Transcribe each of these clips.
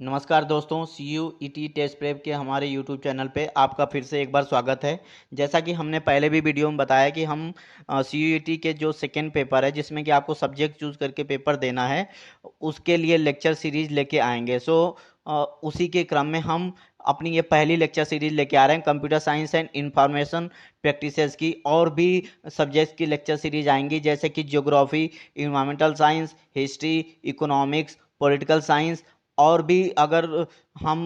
नमस्कार दोस्तों, CUET test prep के हमारे यूट्यूब चैनल पे आपका फिर से एक बार स्वागत है। जैसा कि हमने पहले भी वीडियो में बताया कि हम CUET के जो सेकेंड पेपर है जिसमें कि आपको सब्जेक्ट चूज करके पेपर देना है, उसके लिए लेक्चर सीरीज लेके आएंगे। उसी के क्रम में हम अपनी ये पहली लेक्चर सीरीज लेके आ रहे हैं computer science and information practices की। और भी सब्जेक्ट्स की लेक्चर सीरीज आएंगी जैसे कि geography, environmental science, history, economics, political science. और भी अगर हम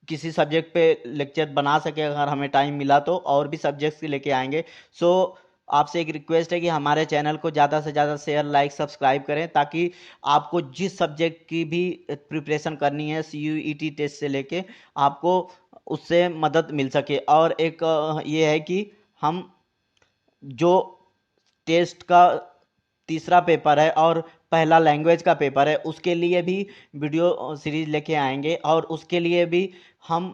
किसी सब्जेक्ट पे लेक्चर बना सके, अगर हमें टाइम मिला तो और भी सब्जेक्ट्स लेके आएंगे। सो आपसे एक रिक्वेस्ट है कि हमारे चैनल को ज़्यादा से ज़्यादा शेयर, लाइक, सब्सक्राइब करें ताकि आपको जिस सब्जेक्ट की भी प्रिपरेशन करनी है CUET टेस्ट से लेके, आपको उससे मदद मिल सके। और एक ये है कि हम जो टेस्ट का तीसरा पेपर है और पहला लैंग्वेज का पेपर है उसके लिए भी वीडियो सीरीज लेके आएंगे और उसके लिए भी हम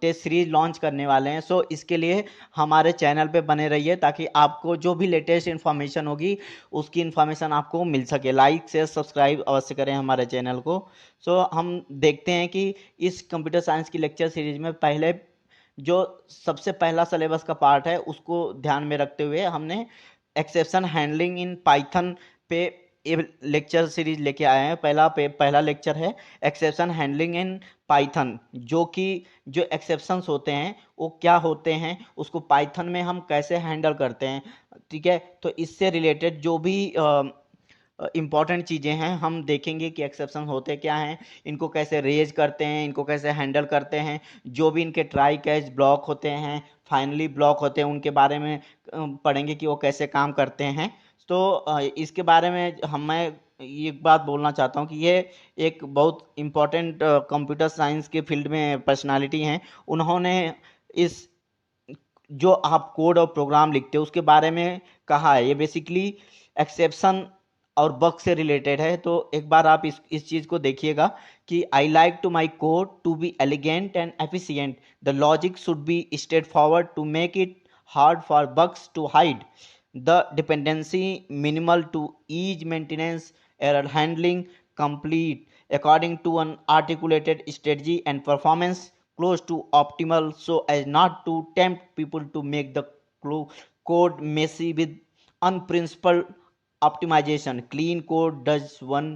टेस्ट सीरीज लॉन्च करने वाले हैं। इसके लिए हमारे चैनल पे बने रहिए ताकि आपको जो भी लेटेस्ट इन्फॉर्मेशन होगी उसकी इन्फॉर्मेशन आपको मिल सके। लाइक शेयर सब्सक्राइब अवश्य करें हमारे चैनल को। हम देखते हैं कि इस कंप्यूटर साइंस की लेक्चर सीरीज में पहले जो सबसे पहला सिलेबस का पार्ट है उसको ध्यान में रखते हुए हमने एक्सेप्शन हैंडलिंग इन पाइथन पे ये लेक्चर सीरीज लेके आए हैं। पहला लेक्चर है एक्सेप्शन हैंडलिंग इन पाइथन, जो कि जो एक्सेप्शंस होते हैं वो क्या होते हैं, उसको पाइथन में हम कैसे हैंडल करते हैं। ठीक है, तो इससे रिलेटेड जो भी इम्पॉर्टेंट चीज़ें हैं हम देखेंगे कि एक्सेप्शन होते क्या हैं, इनको कैसे रेज करते हैं, इनको कैसे हैंडल करते हैं, जो भी इनके ट्राई कैच ब्लॉक होते हैं, फाइनली ब्लॉक होते हैं, उनके बारे में पढ़ेंगे कि वो कैसे काम करते हैं। इसके बारे में मैं एक बात बोलना चाहता हूँ कि ये एक बहुत इम्पोर्टेंट कंप्यूटर साइंस के फील्ड में पर्सनालिटी हैं। उन्होंने इस जो आप कोड और प्रोग्राम लिखते हो उसके बारे में कहा है। ये बेसिकली एक्सेप्शन और बग से रिलेटेड है। तो एक बार आप इस चीज़ को देखिएगा कि I like to my code to be elegant and efficient, the logic should be straightforward to make it hard for bugs to hide, the dependency minimal to ease maintenance, error handling complete according to an articulated strategy, and performance close to optimal so as not to tempt people to make the code messy with unprincipled optimization. Clean code does one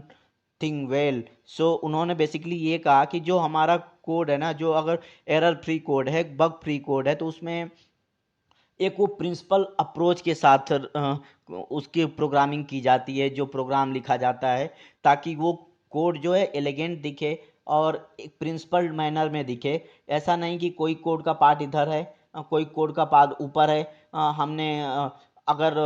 thing well. उन्होंने basically ये कहा कि जो हमारा code है ना, जो अगर एरर फ्री कोड है, बग फ्री कोड है, तो उसमें एक वो प्रिंसिपल अप्रोच के साथ उसकी प्रोग्रामिंग की जाती है, जो प्रोग्राम लिखा जाता है, ताकि वो कोड जो है एलिगेंट दिखे और एक प्रिंसिपल मैनर में दिखे। ऐसा नहीं कि कोई कोड का पार्ट इधर है, कोई कोड का पार्ट ऊपर है। हमने अगर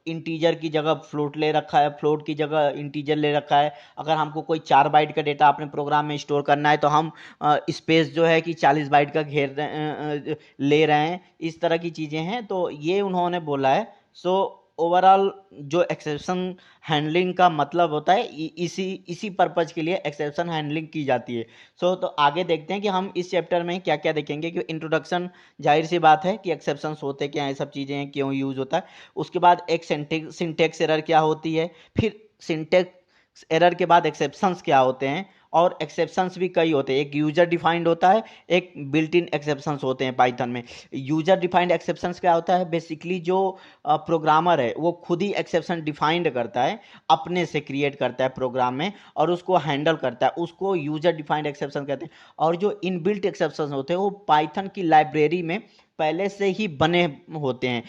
इंटीजर की जगह फ्लोट ले रखा है, फ्लोट की जगह इंटीजर ले रखा है, अगर हमको कोई 4 बाइट का डेटा अपने प्रोग्राम में स्टोर करना है तो हम स्पेस जो है कि 40 बाइट का ले रहे हैं। इस तरह की चीज़ें हैं, तो ये उन्होंने बोला है। ओवरऑल जो एक्सेप्शन हैंडलिंग का मतलब होता है, इसी इसी पर्पज के लिए एक्सेप्शन हैंडलिंग की जाती है। तो आगे देखते हैं कि हम इस चैप्टर में क्या क्या देखेंगे। कि इंट्रोडक्शन, जाहिर सी बात है कि एक्सेप्शंस होते क्या हैं, सब चीज़ें हैं, क्यों यूज होता है। उसके बाद एक सिंटेक्स एरर क्या होती है, फिर सिंटेक्स एरर के बाद एक्सेप्शंस क्या होते हैं, और एक्सेप्शंस भी कई होते हैं। एक यूजर डिफाइंड होता है, एक बिल्ट इन एक्सेप्शंस होते हैं पाइथन में। यूजर डिफाइंड एक्सेप्शंस क्या होता है, बेसिकली जो प्रोग्रामर है वो खुद ही एक्सेप्शन डिफाइंड करता है, अपने से क्रिएट करता है प्रोग्राम में और उसको हैंडल करता है, उसको यूजर डिफाइंड एक्सेप्शन कहते हैं। और जो इनबिल्ट एक्सेप्शन होते हैं वो पाइथन की लाइब्रेरी में पहले से ही बने होते हैं।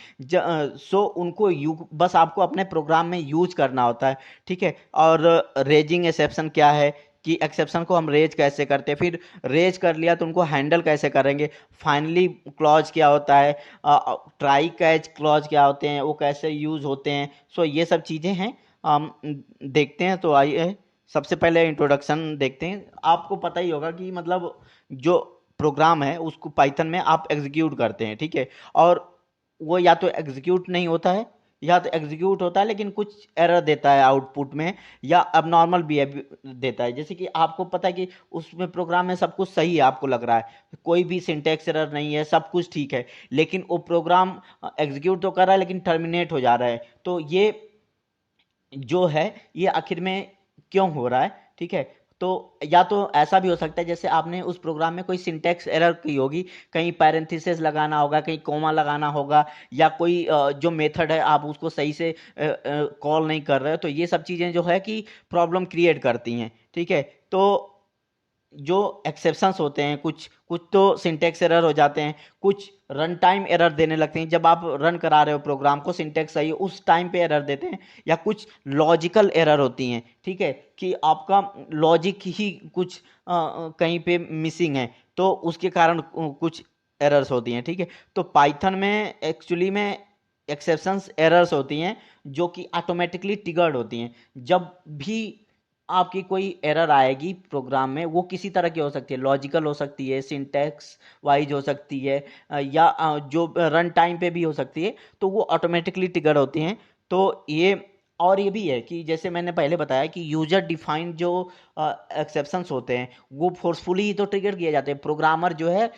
उनको बस आपको अपने प्रोग्राम में यूज करना होता है। ठीक है। और रेजिंग एक्सेप्शन क्या है, कि एक्सेप्शन को हम रेज कैसे करते हैं, फिर रेज कर लिया तो उनको हैंडल कैसे करेंगे, फाइनली क्लॉज क्या होता है, ट्राई कैच क्लॉज क्या होते हैं, वो कैसे यूज होते हैं। ये सब चीज़ें हैं, हम देखते हैं। तो आइए सबसे पहले इंट्रोडक्शन देखते हैं। आपको पता ही होगा कि मतलब जो प्रोग्राम है उसको पाइथन में आप एग्जीक्यूट करते हैं, ठीक है, और वो या तो एग्जीक्यूट नहीं होता है या तो एग्जीक्यूट होता है लेकिन कुछ एरर देता है आउटपुट में, या अबनॉर्मल बिहेवियर देता है। जैसे कि आपको पता है कि उसमें प्रोग्राम में सब कुछ सही है, आपको लग रहा है कोई भी सिंटैक्स एरर नहीं है, सब कुछ ठीक है, लेकिन वो प्रोग्राम एग्जीक्यूट तो कर रहा है लेकिन टर्मिनेट हो जा रहा है। तो ये जो है ये आखिर में क्यों हो रहा है, ठीक है। तो या तो ऐसा भी हो सकता है जैसे आपने उस प्रोग्राम में कोई सिंटैक्स एरर की होगी, कहीं पैरेंथेसिस लगाना होगा, कहीं कोमा लगाना होगा, या कोई जो मेथड है आप उसको सही से कॉल नहीं कर रहे हो, तो ये सब चीज़ें जो है कि प्रॉब्लम क्रिएट करती हैं। ठीक है, तो जो एक्सेप्शंस होते हैं, कुछ कुछ तो सिंटैक्स एरर हो जाते हैं, कुछ रन टाइम एरर देने लगते हैं। जब आप रन करा रहे हो प्रोग्राम को, सिंटैक्स सही हो उस टाइम पे एरर देते हैं, या कुछ लॉजिकल एरर होती हैं। ठीक है, कि आपका लॉजिक ही कुछ कहीं पे मिसिंग है, तो उसके कारण कुछ एरर्स होती हैं। ठीक है, तो पाइथन में एक्चुअली में एक्सेप्शंस एरर्स होती हैं जो कि ऑटोमेटिकली ट्रिगर्ड होती हैं। जब भी आपकी कोई एरर आएगी प्रोग्राम में, वो किसी तरह की हो सकती है, लॉजिकल हो सकती है, सिंटैक्स वाइज हो सकती है, या जो रन टाइम पे भी हो सकती है, तो वो ऑटोमेटिकली ट्रिगर होती हैं। तो ये, और ये भी है कि जैसे मैंने पहले बताया कि यूजर डिफाइंड जो एक्सेप्शंस होते हैं वो फोर्सफुली तो ट्रिगर किए जाते हैं। प्रोग्रामर जो है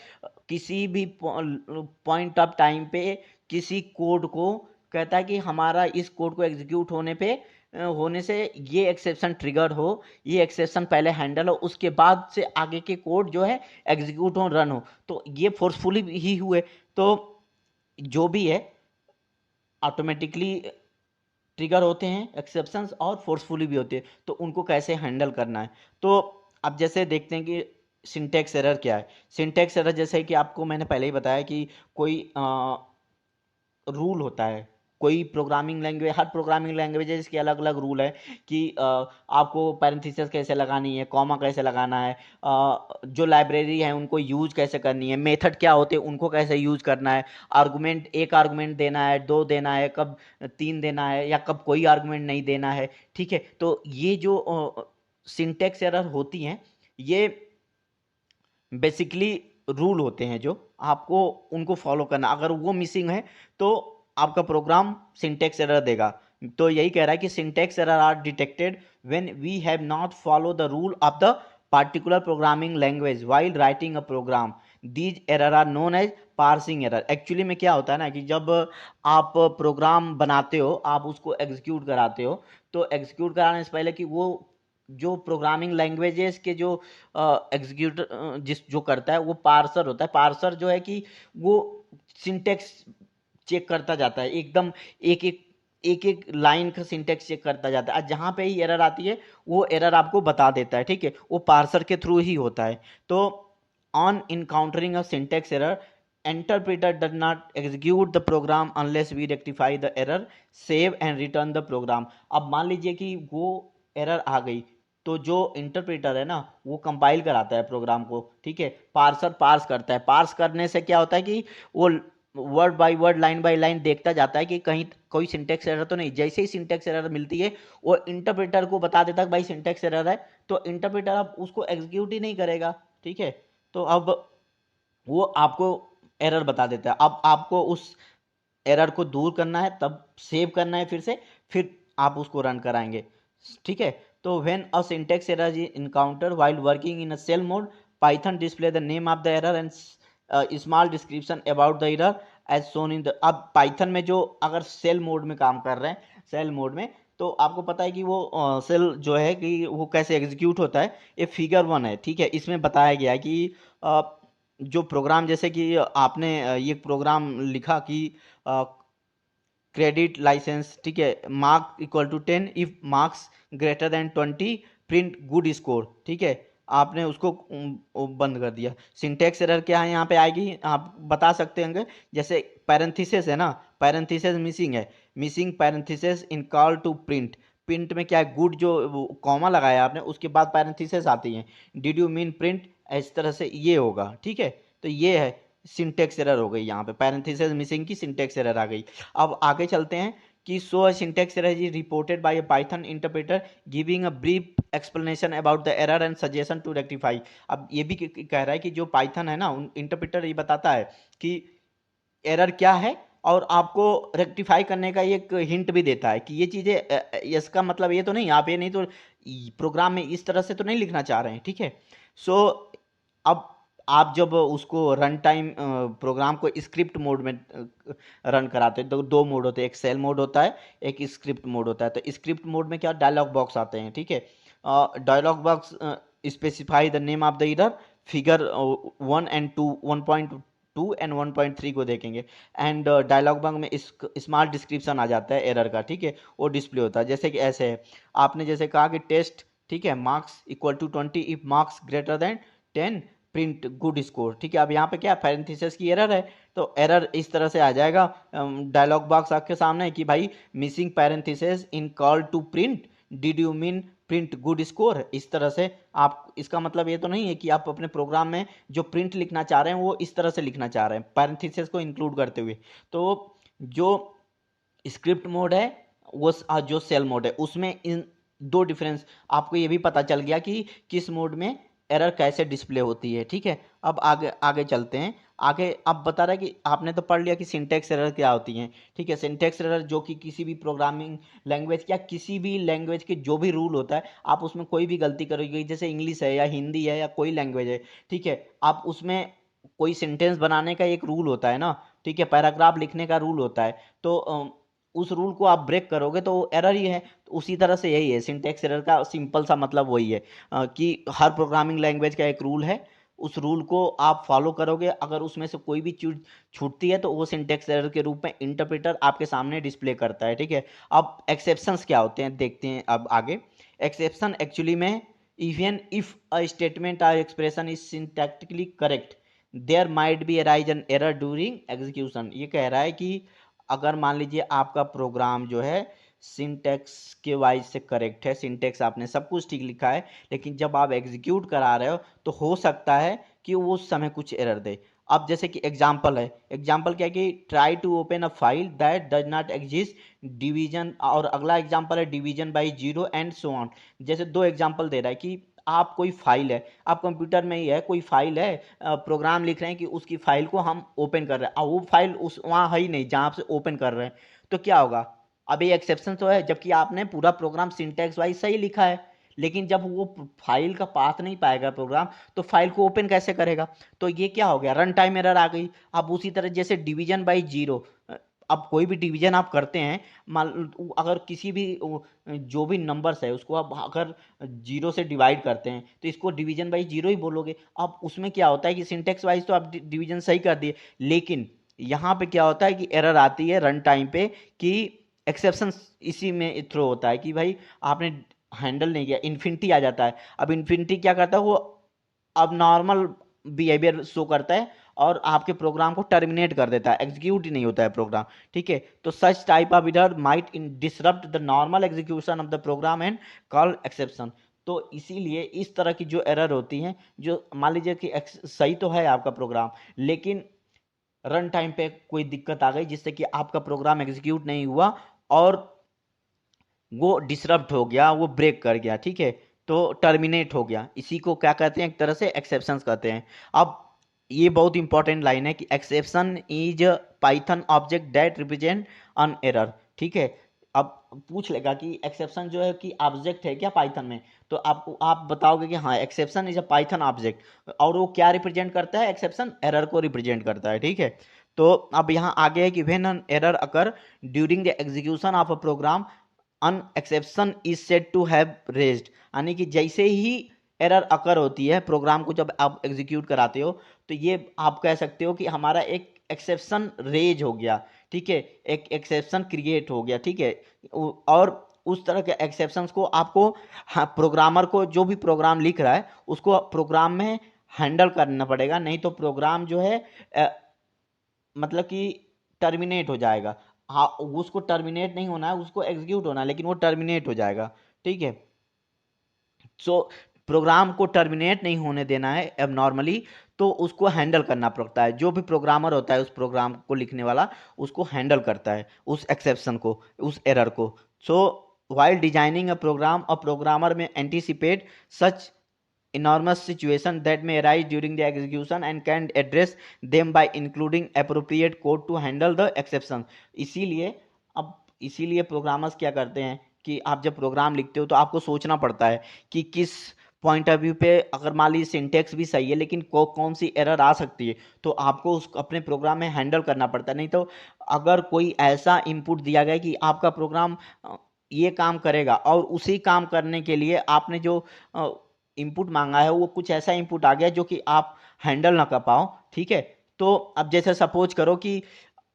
किसी भी पॉइंट ऑफ टाइम पे किसी कोड को कहता है कि हमारा इस कोड को एग्जीक्यूट होने से ये एक्सेप्शन ट्रिगर हो, ये एक्सेप्शन पहले हैंडल हो, उसके बाद से आगे के कोड जो है एग्जीक्यूट हो, रन हो। तो ये फोर्सफुली ही हुए, तो जो भी है ऑटोमेटिकली ट्रिगर होते हैं एक्सेप्शंस, और फोर्सफुली भी होते हैं, तो उनको कैसे हैंडल करना है। तो अब जैसे देखते हैं कि सिंटैक्स एरर क्या है। सिंटैक्स एरर जैसे कि आपको मैंने पहले ही बताया कि कोई रूल होता है, कोई प्रोग्रामिंग लैंग्वेज, हर प्रोग्रामिंग लैंग्वेजेस के अलग अलग रूल है कि आपको पैरेंथेसिस कैसे लगानी है, कॉमा कैसे लगाना है, जो लाइब्रेरी है उनको यूज कैसे करनी है, मेथड क्या होते हैं उनको कैसे यूज करना है, आर्गुमेंट, एक आर्गुमेंट देना है, दो देना है, कब तीन देना है, या कब कोई आर्गुमेंट नहीं देना है। ठीक है, तो ये जो सिंटेक्स एरर होती हैं, ये बेसिकली रूल होते हैं जो आपको उनको फॉलो करना, अगर वो मिसिंग है तो आपका प्रोग्राम सिंटेक्स एरर देगा। तो यही कह रहा है कि syntax error are detected when we have not follow the rule of the particular programming language while writing a program. These error are known as parsing error. Actually में क्या होता है ना कि जब आप प्रोग्राम बनाते हो, आप उसको एग्जीक्यूट कराते हो, तो एग्जीक्यूट कराने से पहले कि वो जो प्रोग्रामिंग लैंग्वेजेस के जो एग्जीक्यूट जिस जो करता है वो पार्सर होता है। पार्सर जो है कि वो सिंटेक्स चेक करता जाता है, एकदम एक एक एक एक लाइन का सिंटेक्स चेक करता जाता है, जहां पे ही एरर आती है वो एरर आपको बता देता है। ठीक है, वो पार्सर के थ्रू ही होता है। तो on encountering a syntax error, interpreter does not execute the program unless we rectify the error, save and return the program. अब मान लीजिए कि वो एरर आ गई, तो जो इंटरप्रेटर है ना वो कंपाइल कराता है प्रोग्राम को। ठीक है, पार्सर पार्स करता है, पार्स करने से क्या होता है कि वो word by word, line by line देखता जाता है कि कहीं कोई सिंटेक्स एरर तो नहीं। जैसे ही सिंटेक्स एरर मिलती है वो इंटरप्रेटर को बता देता है भाई सिंटेक्स एरर है, तो इंटरप्रेटर अब उसको एग्जीक्यूट ही नहीं करेगा। ठीक है, तो अब वो आपको एरर बता देता है। अब आपको उस एरर को दूर करना है, तब सेव करना है फिर से, फिर आप उसको रन कराएंगे। ठीक है, तो when a syntax error is encounter while working in a shell mode, Python display the name of the error and small description about the error as shown in the. अब पाइथन में जो अगर cell mode में काम कर रहे हैं, cell mode में, तो आपको पता है कि वो सेल जो है कि वो कैसे एग्जीक्यूट होता है। ये फिगर 1 है। ठीक है, इसमें बताया गया है कि जो प्रोग्राम, जैसे कि आपने ये प्रोग्राम लिखा कि क्रेडिट लाइसेंस, ठीक है, mark equal to 10, if marks greater than 20 print good score. ठीक है, आपने उसको बंद कर दिया। सिंटेक्स एरर क्या है यहाँ पे आएगी, आप बता सकते होंगे। जैसे पैरेंथेसिस है ना, पैरेंथेसिस मिसिंग है, missing parenthesis in call to print. Print में क्या है, गुड जो कॉमा लगाया आपने उसके बाद पैरेंथेसिस आती है, डिड यू मीन प्रिंट, इस तरह से ये होगा। ठीक है, तो ये है सिंटेक्स एरर हो गई, यहाँ पे पैरेंथेसिस मिसिंग की सिंटेक्स एरर आ गई। अब आगे चलते हैं कि so a syntax error is reported by a Python interpreter giving a brief explanation about the error and suggestion to rectify. अब ये भी कह रहा है कि जो पाइथन है ना, इंटरप्रेटर ये बताता है कि एरर क्या है, और आपको रेक्टिफाई करने का एक हिंट भी देता है कि ये चीज़ें, इसका मतलब ये तो नहीं, आप ये नहीं तो प्रोग्राम में इस तरह से तो नहीं लिखना चाह रहे हैं। ठीक है, सो अब आप जब उसको रन टाइम प्रोग्राम को स्क्रिप्ट मोड में रन कराते हैं, तो दो मोड होते हैं, एक सेल मोड होता है, एक स्क्रिप्ट मोड होता है। तो स्क्रिप्ट मोड में क्या, डायलॉग बॉक्स आते हैं। ठीक है, dialog box specify the name of the error, figure 1 and 2, 1.2 and 1.3 को देखेंगे। एंड डायलॉग बॉक्स में इस स्मॉल डिस्क्रिप्शन आ जाता है एरर का, ठीक है, वो डिस्प्ले होता है। जैसे कि ऐसे है, आपने जैसे कहा कि टेस्ट, ठीक है, marks equal to 20 if marks greater than 10 print good score, ठीक है। अब यहाँ पे क्या पैरेंथेसिस की एरर है, तो एरर इस तरह से आ जाएगा डायलॉग बॉक्स आपके सामने कि भाई missing parenthesis in call to print, did you mean print good score. इस तरह से आप, इसका मतलब ये तो नहीं है कि आप अपने प्रोग्राम में जो प्रिंट लिखना चाह रहे हैं वो इस तरह से लिखना चाह रहे हैं पैरेंथेसिस को इंक्लूड करते हुए। तो जो स्क्रिप्ट मोड है वो जो सेल मोड है उसमें इन दो डिफरेंस आपको ये भी पता चल गया कि किस मोड में एरर कैसे डिस्प्ले होती है, ठीक है। अब आगे आगे चलते हैं। आगे अब बता रहा है कि आपने तो पढ़ लिया कि सिंटेक्स एरर क्या होती हैं, ठीक है। सिंटेक्स एरर जो कि किसी भी प्रोग्रामिंग लैंग्वेज या किसी भी लैंग्वेज के जो भी रूल होता है, आप उसमें कोई भी गलती करोगे, जैसे इंग्लिश है या हिंदी है या कोई लैंग्वेज है, ठीक है, आप उसमें कोई सेंटेंस बनाने का एक रूल होता है ना, ठीक है, पैराग्राफ लिखने का रूल होता है, तो उस रूल को आप ब्रेक करोगे तो एरर ही है। तो उसी तरह से यही है सिंटेक्स एरर का सिंपल सा मतलब वही है कि हर प्रोग्रामिंग लैंग्वेज का एक रूल है, उस रूल को आप फॉलो करोगे, अगर उसमें से कोई भी चीज छूटती है तो वो सिंटेक्स एरर के रूप में इंटरप्रेटर आपके सामने डिस्प्ले करता है, ठीक है। अब एक्सेप्शंस क्या होते हैं देखते हैं अब आगे। एक्सेप्शन एक्चुअली में इवन इफ अ स्टेटमेंट और expression is syntactically correct there might be arise an error during execution. ये कह रहा है कि अगर मान लीजिए आपका प्रोग्राम जो है सिंटेक्स के वाइज से करेक्ट है, सिंटेक्स आपने सब कुछ ठीक लिखा है, लेकिन जब आप एग्जीक्यूट करा रहे हो तो हो सकता है कि वो उस समय कुछ एरर दे। अब जैसे कि एग्जांपल है, एग्जांपल क्या है कि try to open a file that does not exist division, और अगला एग्जांपल है division by zero and so on. जैसे दो एग्जांपल दे रहा है कि आप कोई फाइल है, आप कंप्यूटर में ही है, कोई फाइल है, प्रोग्राम लिख रहे हैं कि उसकी फाइल को हम ओपन कर रहे हैं, और वो फाइल उस वहाँ है ही नहीं जहाँ आप से ओपन कर रहे हैं, तो क्या होगा। अब ये एक्सेप्शन तो है, जबकि आपने पूरा प्रोग्राम सिंटैक्स वाइज सही लिखा है, लेकिन जब वो फाइल का पाथ नहीं पाएगा प्रोग्राम, तो फाइल को ओपन कैसे करेगा। तो ये क्या हो गया, रन टाइम एरर आ गई। अब उसी तरह जैसे डिवीजन बाई जीरो, अब कोई भी डिवीजन आप करते हैं, मान अगर किसी भी जो भी नंबर्स है उसको आप अगर जीरो से डिवाइड करते हैं तो इसको डिवीजन बाई जीरो ही बोलोगे। अब उसमें क्या होता है कि सिंटेक्स वाइज तो आप डिवीजन सही कर दिए, लेकिन यहाँ पे क्या होता है कि एरर आती है रन टाइम पे कि एक्सेप्शन इसी में थ्रो होता है कि भाई आपने हैंडल नहीं किया, इन्फिनिटी आ जाता है। अब इन्फिनिटी क्या करता है, वो अब नॉर्मल बिहेवियर शो करता है और आपके प्रोग्राम को टर्मिनेट कर देता है, एग्जीक्यूट ही नहीं होता है प्रोग्राम, ठीक है। तो such type of error might disrupt the normal execution of the program and call exception. तो इसीलिए इस तरह की जो एरर होती हैं, जो मान लीजिए कि सही तो है आपका प्रोग्राम, लेकिन रन टाइम पे कोई दिक्कत आ गई जिससे कि आपका प्रोग्राम एग्जीक्यूट नहीं हुआ और वो डिसरप्ट हो गया, वो ब्रेक कर गया, ठीक है, तो टर्मिनेट हो गया, इसी को क्या कहते हैं, एक तरह से एक्सेप्शंस कहते हैं। अब ये बहुत इंपॉर्टेंट लाइन है कि exception is Python object that represent an error, ठीक है। अब पूछ लेगा कि एक्सेप्शन जो है कि ऑब्जेक्ट है क्या पाइथन में, तो आपको आप बताओगे कि हाँ exception is a Python object, और वो क्या रिप्रेजेंट करता है, एक्सेप्शन एरर को रिप्रेजेंट करता है, ठीक है। तो अब यहाँ आगे है कि when an error occur during the execution of a program an exception is said to have raised, यानी कि जैसे ही एरर अकर होती है प्रोग्राम को जब आप एग्जीक्यूट कराते हो, तो ये आप कह सकते हो कि हमारा एक एक्सेप्शन रेज हो गया, ठीक है, एक एक्सेप्शन क्रिएट हो गया, ठीक है। और उस तरह के एक्सेप्शंस को आपको, हाँ, प्रोग्रामर को जो भी प्रोग्राम लिख रहा है उसको प्रोग्राम में हैंडल करना पड़ेगा, नहीं तो प्रोग्राम जो है मतलब कि टर्मिनेट हो जाएगा। हाँ, उसको टर्मिनेट नहीं होना है, उसको एग्जीक्यूट होना है, लेकिन वो टर्मिनेट हो जाएगा, ठीक है। सो प्रोग्राम को टर्मिनेट नहीं होने देना है अब नॉर्मली, तो उसको हैंडल करना पड़ता है, जो भी प्रोग्रामर होता है उस प्रोग्राम को लिखने वाला उसको हैंडल करता है उस एक्सेप्शन को, उस एरर को। So while designing a program, a programmer may anticipate such enormous situation that may arise during the execution and can address them by including appropriate code to handle the exception। इसीलिए अब इसीलिए programmers क्या करते हैं कि आप जब programme लिखते हो तो आपको सोचना पड़ता है कि किस पॉइंट ऑफ व्यू पे, अगर मान लीजिए सिंटेक्स भी सही है लेकिन कौन सी एरर आ सकती है, तो आपको उस अपने प्रोग्राम में हैंडल करना पड़ता है। नहीं तो अगर कोई ऐसा इनपुट दिया गया कि आपका प्रोग्राम ये काम करेगा और उसी काम करने के लिए आपने जो इनपुट मांगा है वो कुछ ऐसा इनपुट आ गया जो कि आप हैंडल ना कर पाओ, ठीक है। तो अब जैसे सपोज करो कि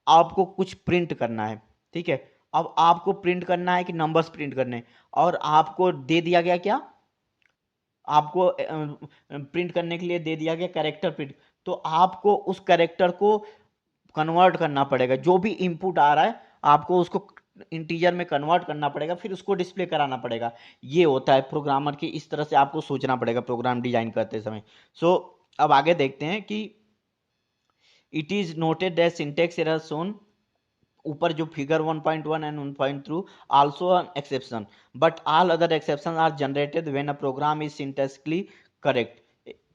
आपको कुछ प्रिंट करना है, ठीक है। अब आपको प्रिंट करना है कि नंबर्स प्रिंट करने हैं, और आपको दे दिया गया क्या, आपको प्रिंट करने के लिए दे दिया गया कैरेक्टर प्रिंट। तो आपको उस कैरेक्टर को कन्वर्ट करना पड़ेगा, जो भी इनपुट आ रहा है आपको उसको इंटीजर में कन्वर्ट करना पड़ेगा, फिर उसको डिस्प्ले कराना पड़ेगा। ये होता है प्रोग्रामर की, इस तरह से आपको सोचना पड़ेगा प्रोग्राम डिजाइन करते समय। सो अब आगे देखते हैं कि it is noted that syntax error shown, ऊपर जो figure 1.1 and 1.2 also an exception, but all other exceptions are generated when a program is syntactically correct.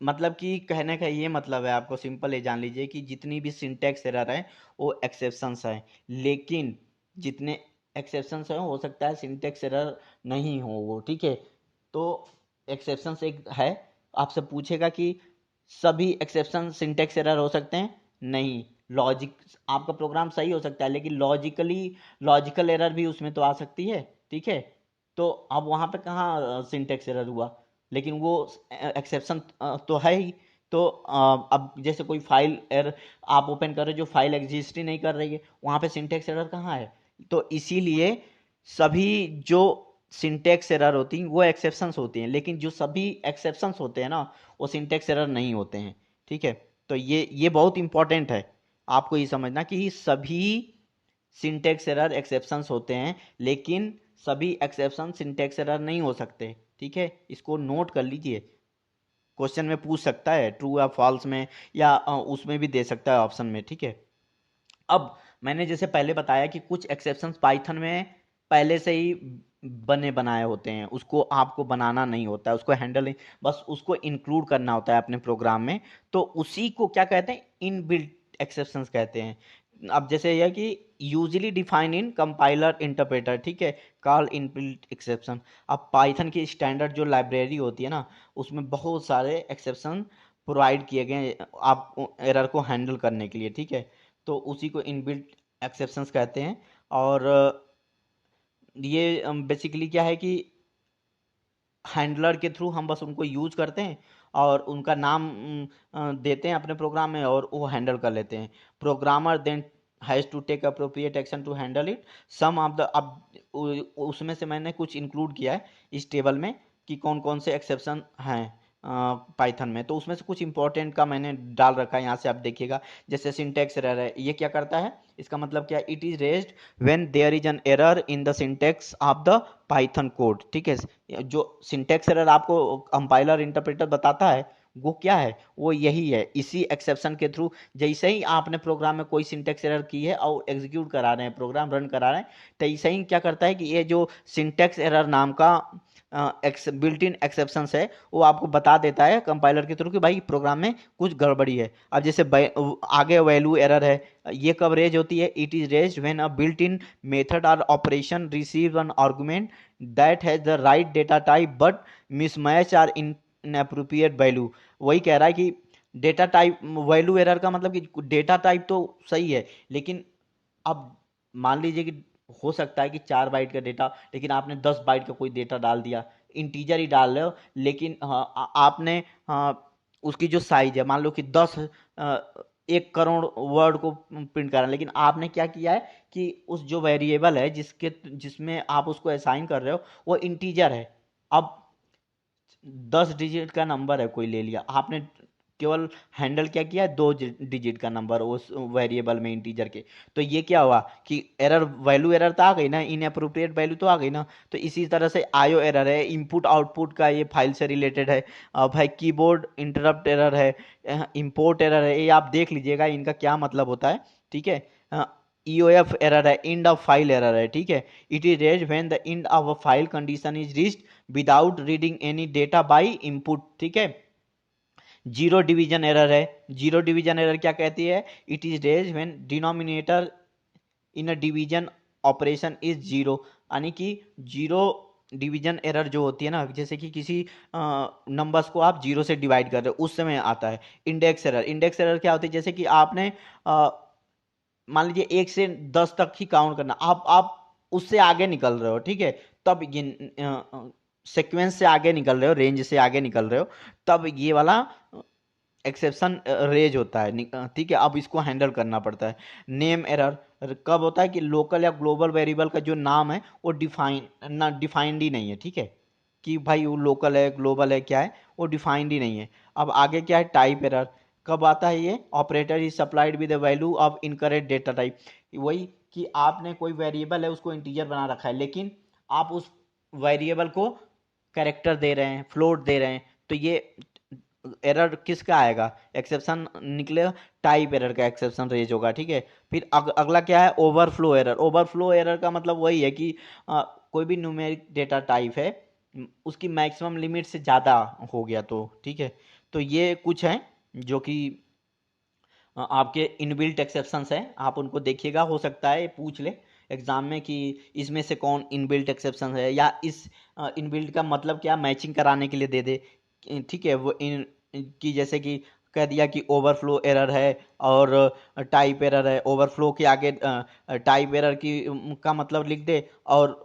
मतलब कि कहने का ये मतलब है, आपको सिंपल ये जान लीजिए कि जितनी भी सिंटैक्स एरर है वो एक्सेप्शंस है, लेकिन जितने एक्सेप्शंस हैं हो सकता है सिंटैक्स एरर नहीं हो वो, ठीक है। तो एक्सेप्शंस एक है, आपसे पूछेगा कि सभी एक्सेप्शन सिंटैक्स एरर हो सकते हैं, नहीं। लॉजिक, आपका प्रोग्राम सही हो सकता है लेकिन लॉजिकल एरर भी उसमें तो आ सकती है, ठीक है। तो अब वहाँ पे कहाँ सिंटैक्स एरर हुआ, लेकिन वो एक्सेप्शन तो है ही। तो अब जैसे कोई फाइल एरर आप ओपन कर रहे हो, जो फाइल एग्जिस्ट ही नहीं कर रही है, वहाँ पे सिंटैक्स एरर कहाँ है। तो इसीलिए सभी जो सिंटैक्स एरर होती हैं वो एक्सेप्शंस होती हैं, लेकिन जो सभी एक्सेप्शंस होते हैं ना वो सिंटैक्स एरर नहीं होते हैं, ठीक है। तो ये बहुत इंपॉर्टेंट है, आपको ये समझना कि सभी सिंटैक्स एरर एक्सेप्शंस होते हैं, लेकिन सभी एक्सेप्शन सिंटैक्स एरर नहीं हो सकते, ठीक है। इसको नोट कर लीजिए, क्वेश्चन में पूछ सकता है ट्रू या फॉल्स में, या उसमें भी दे सकता है ऑप्शन में, ठीक है। अब मैंने जैसे पहले बताया कि कुछ एक्सेप्शंस पाइथन में पहले से ही बने बनाए होते हैं, उसको आपको बनाना नहीं होता है, उसको हैंडल नहीं, बस उसको इंक्लूड करना होता है अपने प्रोग्राम में। तो उसी को क्या कहते हैं, इनबिल्ट एक्सेप्शंस कहते हैं। अब जैसे यह कि यूजली डिफाइन इन कंपाइलर इंटरप्रेटर, ठीक है, कॉल इनबिल्ट एक्सेप्शन। अब पाइथन की स्टैंडर्ड जो लाइब्रेरी होती है ना, उसमें बहुत सारे एक्सेप्शन प्रोवाइड किए गए हैं आप एरर को हैंडल करने के लिए, ठीक है। तो उसी को इनबिल्ट एक्सेप्शंस कहते हैं। और ये बेसिकली क्या है कि हैंडलर के थ्रू हम बस उनको यूज करते हैं और उनका नाम देते हैं अपने प्रोग्राम में और वो हैंडल कर लेते हैं। Programmer then has to take appropriate action to handle it. Some of the, अब उसमें से मैंने कुछ इंक्लूड किया है इस टेबल में कि कौन कौन से एक्सेप्शन हैं पाइथन में। तो उसमें से कुछ इंपॉर्टेंट का मैंने डाल रखा है, यहाँ से आप देखिएगा। जैसे सिंटेक्स एरर है, ये क्या करता है, इसका मतलब क्या, it is raised when there is an error in the syntax of the Python code, ठीक है। जो सिंटेक्स एरर आपको कंपाइलर इंटरप्रेटर बताता है वो क्या है, वो यही है। इसी एक्सेप्शन के थ्रू जैसे ही आपने प्रोग्राम में कोई सिंटेक्स एरर की है और एग्जीक्यूट करा रहे हैं, प्रोग्राम रन करा रहे हैं, तो ऐसे ही क्या करता है कि ये जो सिंटेक्स एरर नाम का बिल्ट इन एक्सेप्शंस है वो आपको बता देता है कंपाइलर के थ्रू कि भाई प्रोग्राम में कुछ गड़बड़ी है। अब जैसे आगे वैल्यू एरर है, ये कब रेज होती है, it is raise when a built in method or operation receive an argument that has the right data type but mismatch or inappropriate value. वही कह रहा है कि डेटा टाइप वैल्यू एरर का मतलब कि डेटा टाइप तो सही है, लेकिन अब मान लीजिए कि हो सकता है कि 4 बाइट का डेटा, लेकिन आपने 10 बाइट का कोई डेटा डाल दिया, इंटीजर ही डाल रहे हो, लेकिन आपने उसकी जो साइज है मान लो कि 1 करोड़ वर्ड को प्रिंट करना, लेकिन आपने क्या किया है कि उस जो वेरिएबल है जिसमें आप उसको असाइन कर रहे हो वो इंटीजर है। अब 10 डिजिट का नंबर है कोई ले लिया आपने, केवल हैंडल क्या किया है, 2 डिजिट का नंबर उस वेरिएबल में इंटीजर के। तो ये क्या हुआ कि एरर, वैल्यू एरर तो आ गई ना, इनअप्रोप्रिएट वैल्यू तो आ गई ना। तो इसी तरह से आईओ एरर है, इनपुट आउटपुट का, ये फाइल से रिलेटेड है। भाई कीबोर्ड इंटरप्ट एरर है, इंपोर्ट एरर है, ये आप देख लीजिएगा इनका क्या मतलब होता है, ठीक है। ईओएफ एरर है, इंड ऑफ फाइल एरर है, ठीक है। It is raise when the end of a file condition is reached without reading any data by input, ठीक है। जीरो डिवीजन एरर है, जीरो डिवीजन एरर क्या कहती है, it is raise when denominator in a division operation is zero. यानी कि zero division error जो होती है ना, जैसे कि किसी नंबर्स को आप जीरो से डिवाइड कर रहे हो उस समय आता है। इंडेक्स एरर, इंडेक्स एरर क्या होती है, जैसे कि आपने मान लीजिए 1 से 10 तक ही काउंट करना, आप उससे आगे निकल रहे हो, ठीक है, तब ये सीक्वेंस से आगे निकल रहे हो, रेंज से आगे निकल रहे हो, तब ये वाला एक्सेप्शन रेज होता है। ठीक है, अब इसको हैंडल करना पड़ता है। नेम एरर कब होता है कि लोकल या ग्लोबल वेरिएबल का जो नाम है वो डिफाइंड ही नहीं है। ठीक है, कि भाई वो लोकल है ग्लोबल है क्या है, वो डिफाइंड ही नहीं है। अब आगे क्या है, टाइप एरर कब आता है, ये operator is supplied with the value of incorrect data type. वही कि आपने कोई वेरिएबल है उसको इंटीजर बना रखा है, लेकिन आप उस वेरिएबल को कैरेक्टर दे रहे हैं, फ्लोट दे रहे हैं, तो ये एरर किसका आएगा, एक्सेप्शन निकलेगा, टाइप एरर का एक्सेप्शन रेज होगा। ठीक है, फिर अगला क्या है, ओवरफ्लो एरर। ओवरफ्लो एरर का मतलब वही है कि कोई भी न्यूमेरिक डेटा टाइप है, उसकी मैक्सिमम लिमिट से ज़्यादा हो गया तो। ठीक है, तो ये कुछ है जो कि आपके इनबिल्ट एक्सेप्शंस हैं, आप उनको देखिएगा, हो सकता है पूछ ले एग्जाम में कि इसमें से कौन इनबिल्ट एक्सेप्शन है, या इस इनबिल्ट का मतलब क्या, मैचिंग कराने के लिए दे दे। ठीक है, वो इन की जैसे कि कह दिया कि ओवरफ्लो एरर है और टाइप एरर है, ओवरफ्लो के आगे टाइप एरर की का मतलब लिख दे, और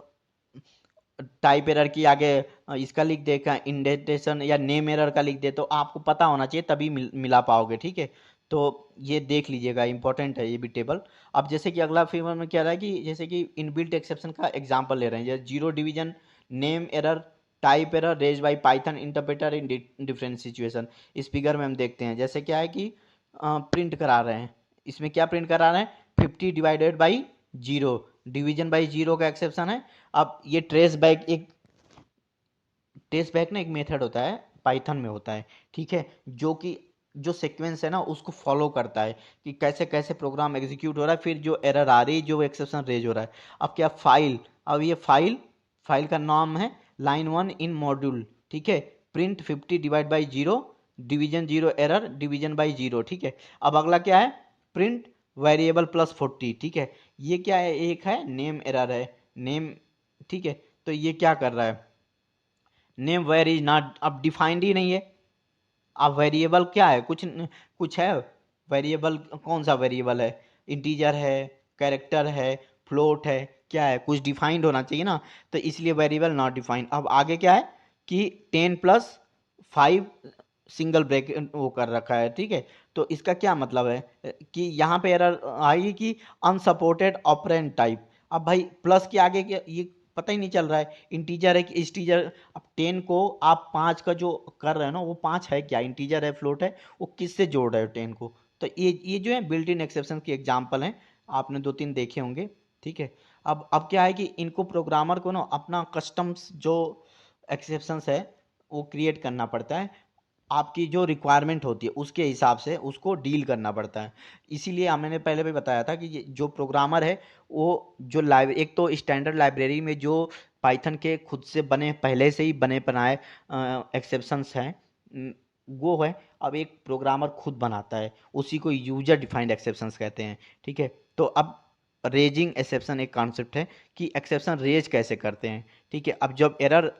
टाइप एरर की आगे इसका लिख दे का इंडेंटेशन या नेम एरर का लिख दे, तो आपको पता होना चाहिए तभी मिला पाओगे। ठीक है, तो ये देख लीजिएगा, इंपॉर्टेंट है ये भी टेबल। अब जैसे कि अगला फिगर में क्या रहा है कि जैसे कि इनबिल्ट एक्सेप्शन का एग्जांपल ले रहे हैं, जैसे zero division, name error, type error raise by Python interpreter in different situation. इस फिगर में हम देखते हैं जैसे क्या है कि प्रिंट करा रहे हैं, इसमें क्या प्रिंट करा रहे हैं, 50 divided by zero, division by zero का एक्सेप्शन है। अब ये ट्रेस बैक ना एक मेथड होता है, पाइथन में होता है। ठीक है, जो कि जो सीक्वेंस है ना उसको फॉलो करता है कि कैसे कैसे प्रोग्राम एग्जीक्यूट हो रहा है, फिर जो एरर आ रही है, जो एक्सेप्शन रेज हो रहा है। अब क्या फाइल, अब ये फाइल का नाम है लाइन वन इन मॉड्यूल। ठीक है, print 50 divide by zero, division zero error, division by zero. ठीक है, अब अगला क्या है, प्रिंट वेरिएबल प्लस 40। ठीक है, ये क्या है, एक है नेम एरर है, नेम। ठीक है, तो ये क्या कर रहा है, नेम वेर इज नॉट, अब डिफाइंड ही नहीं है। अब वेरिएबल क्या है, कुछ है वेरिएबल, कौन सा वेरिएबल है, इंटीजर है, कैरेक्टर है, फ्लोट है, क्या है, कुछ डिफाइंड होना चाहिए ना, तो इसलिए वेरिएबल नॉट डिफाइंड। अब आगे क्या है कि 10+5 सिंगल ब्रैकेट वो कर रखा है। ठीक है, तो इसका क्या मतलब है कि यहाँ पे एरर आएगी कि अनसपोर्टेड ऑपरेंड टाइप। अब भाई प्लस के आगे ये पता ही नहीं चल रहा है इंटीजर है कि इंटीजर। अब 10 को आप 5 का जो कर रहे हो ना, वो 5 है क्या, इंटीजर है, फ्लोट है, वो किससे जोड़ रहे हो 10 को। तो ये जो है बिल्ट इन एक्सेप्शन की एग्जांपल हैं, आपने 2-3 देखे होंगे। ठीक है, अब क्या है कि इनको प्रोग्रामर को ना अपना कस्टम्स जो एक्सेप्शंस है वो क्रिएट करना पड़ता है, आपकी जो रिक्वायरमेंट होती है उसके हिसाब से उसको डील करना पड़ता है। इसीलिए मैंने पहले भी बताया था कि जो प्रोग्रामर है वो जो एक तो स्टैंडर्ड लाइब्रेरी में जो पाइथन के खुद से बने, पहले से ही बने बनाए एक्सेप्शंस हैं, वो है। अब एक प्रोग्रामर खुद बनाता है, उसी को यूजर डिफाइंड एक्सेप्शंस कहते हैं। ठीक है, तो अब रेजिंग एक्सेप्शन एक कॉन्सेप्ट है कि एक्सेप्शन रेज कैसे करते हैं। ठीक है, अब जब एरर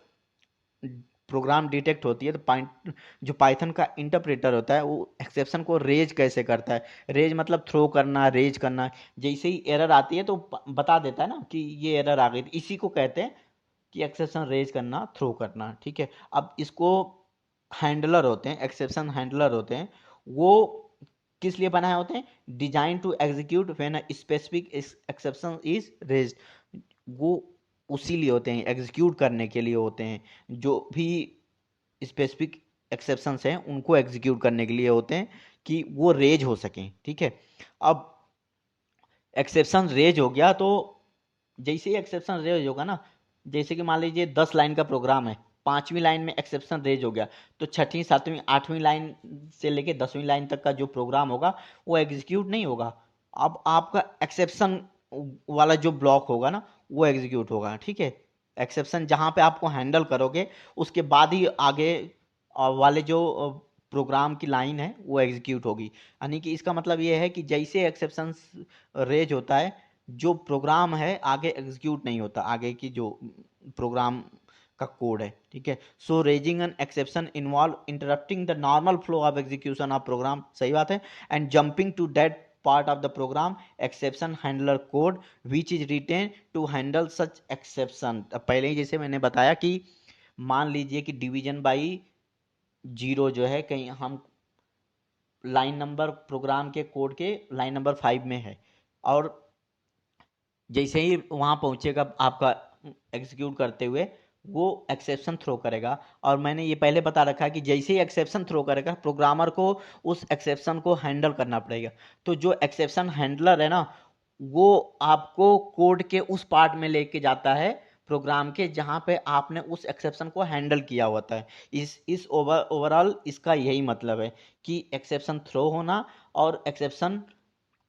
प्रोग्राम डिटेक्ट होती है तो जो पाइथन का इंटरप्रेटर होता है वो एक्सेप्शन को रेज कैसे करता है। रेज मतलब थ्रो करना, रेज करना। जैसे ही एरर आती है तो बता देता है ना कि ये एरर आ गई, तो इसी को कहते हैं कि एक्सेप्शन रेज करना, थ्रो करना। ठीक है, अब इसको हैंडलर होते हैं, एक्सेप्शन हैंडलर होते हैं, वो किस लिए बनाए होते हैं, design to execute when specific exception is raised. वो उसी लिए होते हैं, एग्जीक्यूट करने के लिए होते हैं, जो भी स्पेसिफिक एक्सेप्शंस हैं उनको एग्जीक्यूट करने के लिए होते हैं कि वो रेज हो सकें। ठीक है, अब एक्सेप्शन रेज हो गया तो जैसे ही एक्सेप्शन रेज होगा ना, जैसे कि मान लीजिए 10 लाइन का प्रोग्राम है, 5वीं लाइन में एक्सेप्शन रेज हो गया, तो छठी, सातवीं, 8वीं लाइन से लेके 10वीं लाइन तक का जो प्रोग्राम होगा वो एग्जीक्यूट नहीं होगा। अब आपका एक्सेप्शन वाला जो ब्लॉक होगा ना वो एग्जीक्यूट होगा। ठीक है, एक्सेप्शन जहां पे आपको हैंडल करोगे उसके बाद ही आगे वाले जो प्रोग्राम की लाइन है वो एग्जीक्यूट होगी। यानी कि इसका मतलब ये है कि जैसे एक्सेप्शन रेज होता है, जो प्रोग्राम है आगे एग्जीक्यूट नहीं होता, आगे की जो प्रोग्राम का कोड है। ठीक है, so raising an exception involve interrupting the normal flow of execution of program, सही बात है, and jumping to that part of the program exception handler code which is written to handle such exception. पहले ही जैसे मैंने बताया कि मान लीजिए कि डिवीजन बाई जीरो जो है कहीं हम लाइन नंबर प्रोग्राम के कोड के लाइन नंबर 5 में है, और जैसे ही वहां पहुंचेगा आपका एग्जीक्यूट करते हुए वो एक्सेप्शन थ्रो करेगा। और मैंने ये पहले बता रखा है कि जैसे ही एक्सेप्शन थ्रो करेगा प्रोग्रामर को उस एक्सेप्शन को हैंडल करना पड़ेगा। तो जो एक्सेप्शन हैंडलर है ना, वो आपको कोड के उस पार्ट में लेके जाता है प्रोग्राम के जहां पे आपने उस एक्सेप्शन को हैंडल किया होता है। इस ओवरऑल इसका यही मतलब है कि एक्सेप्शन थ्रो होना, और एक्सेप्शन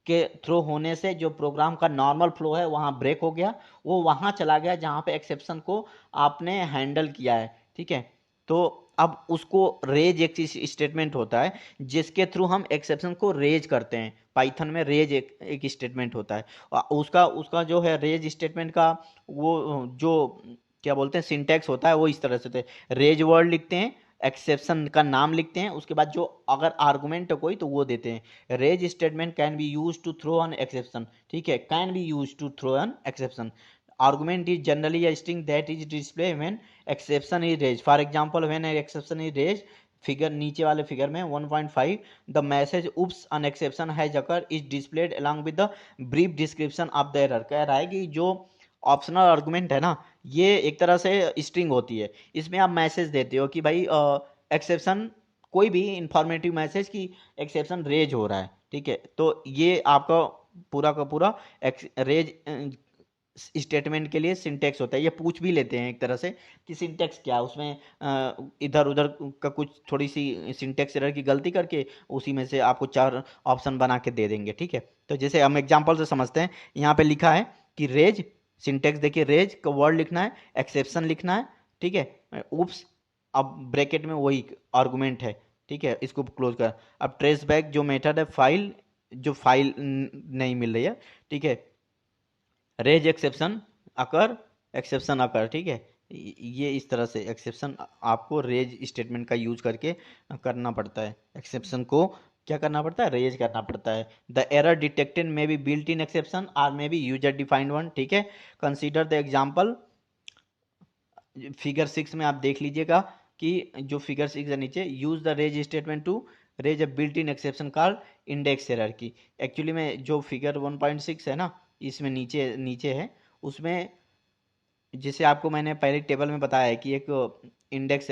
के थ्रो होने से जो प्रोग्राम का नॉर्मल फ्लो है वहाँ ब्रेक हो गया, वो वहाँ चला गया जहाँ पे एक्सेप्शन को आपने हैंडल किया है। ठीक है, तो अब उसको रेज एक स्टेटमेंट होता है जिसके थ्रू हम एक्सेप्शन को रेज करते हैं। पाइथन में रेज एक स्टेटमेंट होता है, और उसका उसका जो है रेज स्टेटमेंट का वो जो क्या बोलते हैं सिंटैक्स होता है वो इस तरह से होता है। रेज वर्ड लिखते हैं, एक्सेप्शन का नाम लिखते हैं, उसके बाद जो अगर आर्गुमेंट है कोई तो वो देते हैं। Raise statement can be use to throw an exception. ठीक है, can be use to throw an exception. argument is generally a string that is displayed when exception is raised. For example, when an exception is raised, figure नीचे वाले figure में 1.5 the message oops an exception has occur is displayed along with the brief description of the error। कह रहा है कि जो optional argument है ना, ये एक तरह से स्ट्रिंग होती है। इसमें आप मैसेज देते हो कि भाई एक्सेप्शन, कोई भी इंफॉर्मेटिव मैसेज कि एक्सेप्शन रेज हो रहा है। ठीक है, तो ये आपका पूरा का पूरा रेज स्टेटमेंट के लिए सिंटेक्स होता है। ये पूछ भी लेते हैं एक तरह से कि सिंटेक्स क्या है, उसमें इधर उधर का कुछ थोड़ी सी सिंटेक्स एरर की गलती करके उसी में से आपको 4 ऑप्शन बना के दे देंगे। ठीक है, तो जैसे हम एग्जांपल से समझते हैं, यहाँ पे लिखा है कि रेज, सिंटेक्स देखिए, रेज का वर्ड लिखना है, एक्सेप्शन लिखना है। ठीक है, उप्स, अब ब्रैकेट में वही आर्गुमेंट है। ठीक है, इसको क्लोज कर। अब ट्रेस बैक जो मेथड है, फाइल जो फाइल नहीं मिल रही है। ठीक है, रेज एक्सेप्शन अकर, एक्सेप्शन अकर। ठीक है, ये इस तरह से एक्सेप्शन आपको रेज स्टेटमेंट का यूज करके करना पड़ता है। एक्सेप्शन को क्या करना पड़ता है, रेज करना पड़ता है। The error detected may be built in exception or may be user defined one. ठीक है, कंसीडर द एग्जाम्पल फिगर 6 में आप देख लीजिएगा कि जो फिगर 6 है नीचे, use the raise statement to raise a built in exception called index error की। एक्चुअली में जो फिगर 1.6 है ना, इसमें नीचे नीचे है, उसमें जिसे आपको मैंने पहले टेबल में बताया है कि एक इंडेक्स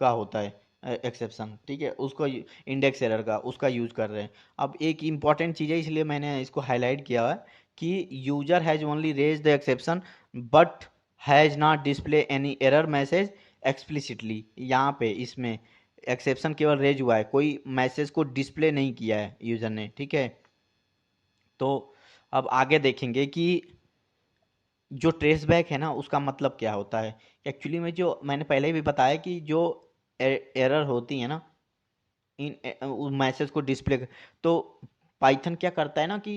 का होता है एक्सेप्शन। ठीक है, उसको इंडेक्स एरर का उसका यूज कर रहे हैं। अब एक इम्पॉर्टेंट चीज़ है, इसलिए मैंने इसको हाईलाइट किया है कि user has only raise the exception but has not display any error message explicitly. यहाँ पे इसमें एक्सेप्शन केवल रेज हुआ है, कोई मैसेज को डिस्प्ले नहीं किया है यूजर ने। ठीक है, तो अब आगे देखेंगे कि जो ट्रेस बैक है ना उसका मतलब क्या होता है। एक्चुअली में जो मैंने पहले भी बताया कि जो एरर होती है ना इन मैसेज को डिस्प्ले, तो पाइथन क्या करता है ना कि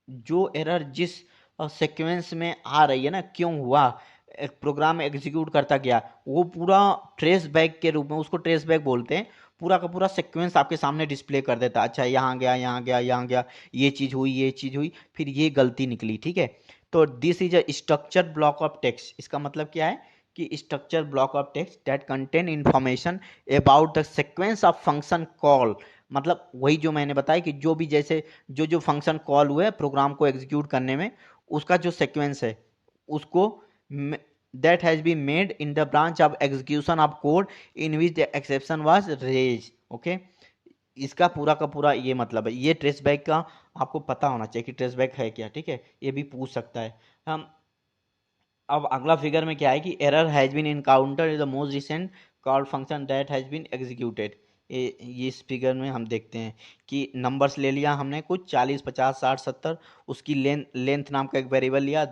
जो एरर जिस सीक्वेंस में आ रही है ना, क्यों हुआ, एक प्रोग्राम एग्जीक्यूट करता गया, वो पूरा ट्रेस बैक के रूप में, उसको ट्रेस बैक बोलते हैं, पूरा का पूरा सीक्वेंस आपके सामने डिस्प्ले कर देता। अच्छा, यहाँ गया, यहाँ गया, यहाँ गया, ये चीज़ हुई, ये चीज़ हुई, फिर ये गलती निकली। ठीक है, तो this is a structure block of text. इसका मतलब क्या है कि structure block of text that contain information about the sequence of function call. मतलब वही जो मैंने बताया कि जो भी जैसे जो जो फंक्शन कॉल हुए प्रोग्राम को एग्जीक्यूट करने में, उसका जो सीक्वेंस है उसको that has been made in the branch of execution of code in which the exception was raise. Okay, इसका पूरा का पूरा ये मतलब है। ये ट्रेस बैक का आपको पता होना चाहिए कि ट्रेस बैक है क्या। ठीक है, ये भी पूछ सकता है हम। अब अगला फिगर में क्या है कि error has been encounter is the most recent called function that has been executed. ये इस फिगर में हम देखते हैं कि नंबर्स ले लिया हमने कुछ 40 50 60 70, उसकी लेंथ नाम का एक वेरिएबल लिया,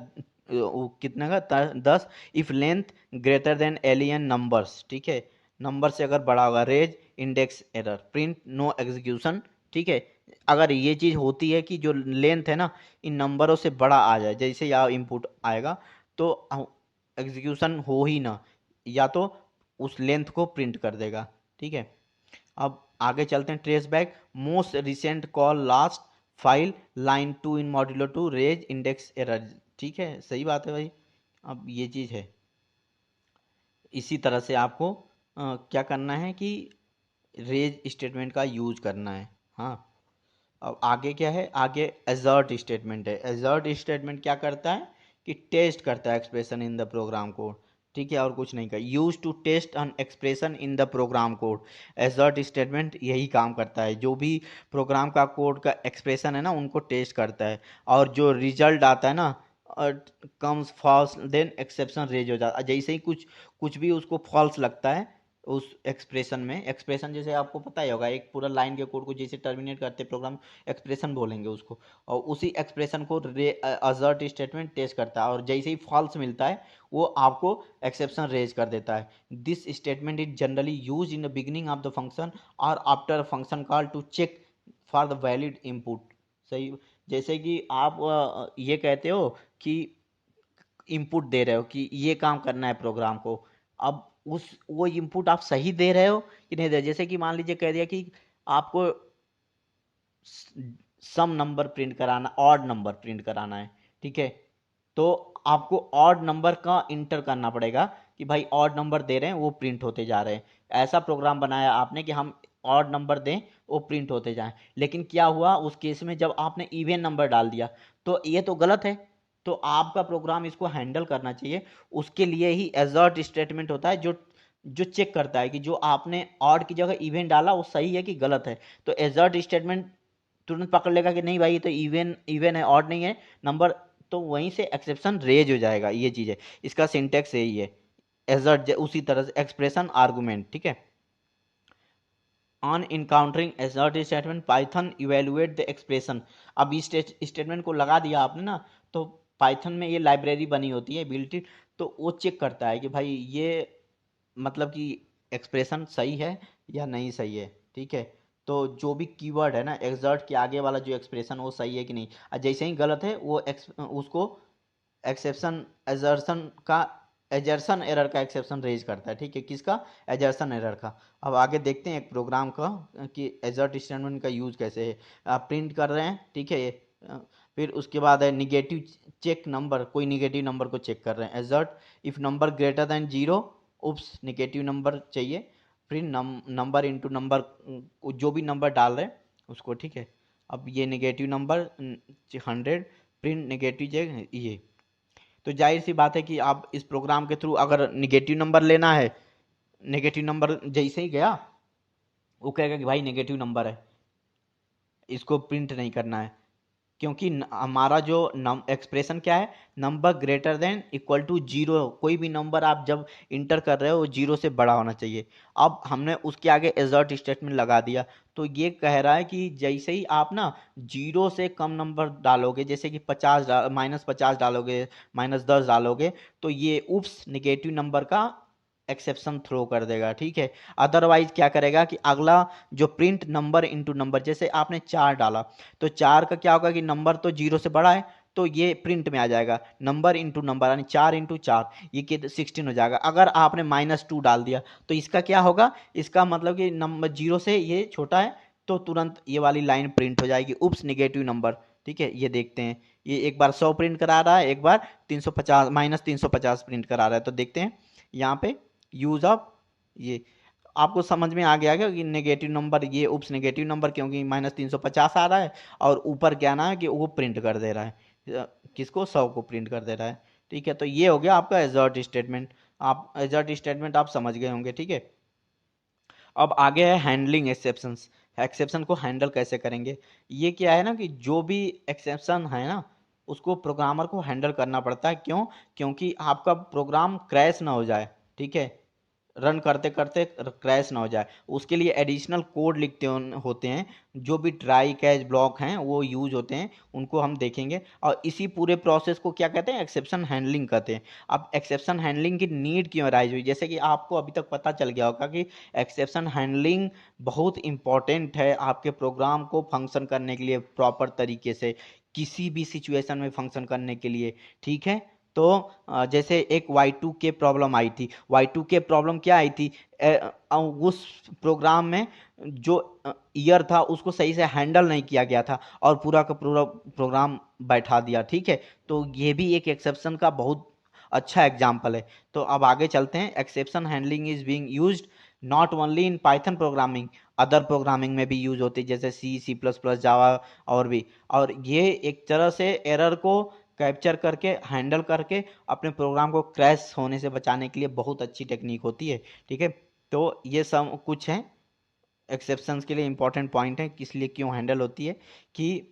कितने का 10। If length greater than alien numbers. ठीक है, नंबर से अगर बड़ा होगा, raise index error, print no execution. ठीक है, अगर ये चीज़ होती है कि जो लेंथ है ना इन नंबरों से बड़ा आ जाए, जैसे यहाँ इनपुट आएगा तो एग्जीक्यूशन हो ही ना, या तो उस लेंथ को प्रिंट कर देगा। ठीक है, अब आगे चलते हैं। Trace back most recent call last file line 2 इन मॉड्यूलो 2 रेज इंडेक्स एरर। ठीक है, सही बात है भाई। अब ये चीज़ है, इसी तरह से आपको क्या करना है कि रेज स्टेटमेंट का यूज करना है। हाँ, अब आगे क्या है, आगे एजर्ट स्टेटमेंट है। एजर्ट स्टेटमेंट क्या करता है कि टेस्ट करता है expression in the program code, ठीक है, और कुछ नहीं कर, use to test an expression in the program code. Assert statement यही काम करता है, जो भी प्रोग्राम का कोड का एक्सप्रेशन है ना उनको टेस्ट करता है, और जो रिजल्ट आता है ना comes false then exception raise हो जाता है। जैसे ही कुछ कुछ भी उसको फॉल्स लगता है उस एक्सप्रेशन में, एक्सप्रेशन जैसे आपको पता ही होगा, एक पूरा लाइन के कोड को जैसे टर्मिनेट करते प्रोग्राम एक्सप्रेशन बोलेंगे उसको, और उसी एक्सप्रेशन को असर्ट स्टेटमेंट टेस्ट करता है, और जैसे ही फॉल्स मिलता है वो आपको एक्सेप्शन रेज कर देता है। This statement is generally use in the beginning of the function और after function call to check for the valid input. सही, जैसे कि आप ये कहते हो कि इनपुट दे रहे हो कि ये काम करना है प्रोग्राम को, अब उस वो इनपुट आप सही दे रहे हो कि नहीं दे रहे। जैसे कि मान लीजिए कह दिया कि आपको सम नंबर प्रिंट कराना, ऑड नंबर प्रिंट कराना है, ठीक है, तो आपको ऑड नंबर का इंटर करना पड़ेगा कि भाई ऑड नंबर दे रहे हैं वो प्रिंट होते जा रहे हैं। ऐसा प्रोग्राम बनाया आपने कि हम ऑड नंबर दें वो प्रिंट होते जाएं, लेकिन क्या हुआ उस केस में जब आपने इवन नंबर डाल दिया तो ये तो गलत है। तो आपका प्रोग्राम इसको हैंडल करना चाहिए, उसके लिए ही एजर्ट स्टेटमेंट होता है जो जो चेक करता है कि जो आपने ऑड की जगह इवन डाला वो सही है कि गलत है। तो एजर्ट स्टेटमेंट तुरंत पकड़ लेगा कि नहीं भाई ये तो इवन इवन है, ऑड नहीं है नंबर, तो वहीं से एक्सेप्शन रेज हो जाएगा। ये चीज़ है, इसका सिंटेक्स यही है, एजर्ट उसी तरह से एक्सप्रेशन आर्गुमेंट, ठीक है। On encountering assert statement Python evaluate the expression. अब इस स्टेटमेंट को लगा दिया आपने ना, तो पाइथन में ये लाइब्रेरी बनी होती है बिल्ट इन, तो वो चेक करता है कि भाई ये मतलब कि एक्सप्रेशन सही है या नहीं सही है, ठीक है। तो जो भी कीवर्ड है ना एग्जर्ट के आगे वाला जो एक्सप्रेशन वो सही है कि नहीं, और जैसे ही गलत है वो उसको एक्सेप्शन एजर्सन का एजर्सन एरर का एक्सेप्शन रेज करता है, ठीक है, किसका, एजर्सन एरर का। अब आगे देखते हैं एक प्रोग्राम का कि एजर्ट स्टेटमेंट का यूज कैसे है। आप प्रिंट कर रहे हैं, ठीक है, फिर उसके बाद है निगेटिव चेक नंबर, कोई निगेटिव नंबर को चेक कर रहे हैं, assert if number greater than zero, oops negative number चाहिए, फिर नंबर इनटू नंबर, जो भी नंबर डाल रहे हैं उसको, ठीक है। अब ये निगेटिव नंबर 100, प्रिंट निगेटिव ये, तो जाहिर सी बात है कि आप इस प्रोग्राम के थ्रू अगर निगेटिव नंबर लेना है, नेगेटिव नंबर जैसे ही गया वो कहेगा कि भाई नेगेटिव नंबर है, इसको प्रिंट नहीं करना है, क्योंकि हमारा जो एक्सप्रेशन क्या है, number greater than equal to zero, कोई भी नंबर आप जब इंटर कर रहे हो वो जीरो से बड़ा होना चाहिए। अब हमने उसके आगे एजर्ट स्टेटमेंट लगा दिया, तो ये कह रहा है कि जैसे ही आप ना जीरो से कम नंबर डालोगे, जैसे कि 50 -50 डालोगे, -10 डालोगे, तो ये उप्स निगेटिव नंबर का एक्सेप्शन थ्रो कर देगा, ठीक है। अदरवाइज क्या करेगा कि अगला जो प्रिंट नंबर इनटू नंबर, जैसे आपने 4 डाला तो 4 का क्या होगा कि नंबर तो जीरो से बड़ा है, तो ये प्रिंट में आ जाएगा, नंबर इनटू नंबर यानी 4 × 4 ये कितना 16 हो जाएगा। अगर आपने -2 डाल दिया तो इसका क्या होगा, इसका मतलब कि नंबर जीरो से ये छोटा है, तो तुरंत ये वाली लाइन प्रिंट हो जाएगी, उप्स निगेटिव नंबर, ठीक है। ये देखते हैं, ये एक बार 100 प्रिंट करा रहा है, एक बार 350 -350 प्रिंट करा रहा है, तो देखते हैं यहाँ पे यूज ऑफ ये, आपको समझ में आ गया क्या कि नेगेटिव नंबर, ये उप्स नेगेटिव नंबर क्योंकि -350 आ रहा है, और ऊपर क्या ना है कि वो प्रिंट कर दे रहा है, किसको, 100 को प्रिंट कर दे रहा है, ठीक है। तो ये हो गया आपका एजर्ट स्टेटमेंट, आप एजर्ट स्टेटमेंट आप समझ गए होंगे, ठीक है। अब आगे है हैंडलिंग एक्सेप्शंस, एक्सेप्शन को हैंडल कैसे करेंगे। ये क्या है ना कि जो भी एक्सेप्शन है ना उसको प्रोग्रामर को हैंडल करना पड़ता है, क्यों, क्योंकि आपका प्रोग्राम क्रैश ना हो जाए, ठीक है, रन करते करते क्रैश ना हो जाए, उसके लिए एडिशनल कोड लिखते होते हैं, जो भी ट्राई कैच ब्लॉक हैं वो यूज होते हैं, उनको हम देखेंगे। और इसी पूरे प्रोसेस को क्या कहते हैं, एक्सेप्शन हैंडलिंग कहते हैं। अब एक्सेप्शन हैंडलिंग की नीड क्यों राइज हुई, जैसे कि आपको अभी तक पता चल गया होगा कि एक्सेप्शन हैंडलिंग बहुत इंपॉर्टेंट है आपके प्रोग्राम को फंक्शन करने के लिए प्रॉपर तरीके से, किसी भी सिचुएशन में फंक्शन करने के लिए, ठीक है। तो जैसे एक Y2K प्रॉब्लम आई थी, Y2K प्रॉब्लम क्या आई थी, उस प्रोग्राम में जो ईयर था उसको सही से हैंडल नहीं किया गया था और पूरा का पूरा प्रोग्राम बैठा दिया, ठीक है। तो ये भी एक एक्सेप्शन का बहुत अच्छा एग्जाम्पल है। तो अब आगे चलते हैं। Exception handling is being used not only in Python programming, other programming में भी यूज होती है, जैसे सी प्लस प्लस, जावा और भी। और ये एक तरह से एरर को कैप्चर करके हैंडल करके अपने प्रोग्राम को क्रैश होने से बचाने के लिए बहुत अच्छी टेक्निक होती है। ठीक है, तो ये सब कुछ है एक्सेप्शंस के लिए इंपॉर्टेंट पॉइंट है, किस लिए क्यों हैंडल होती है। कि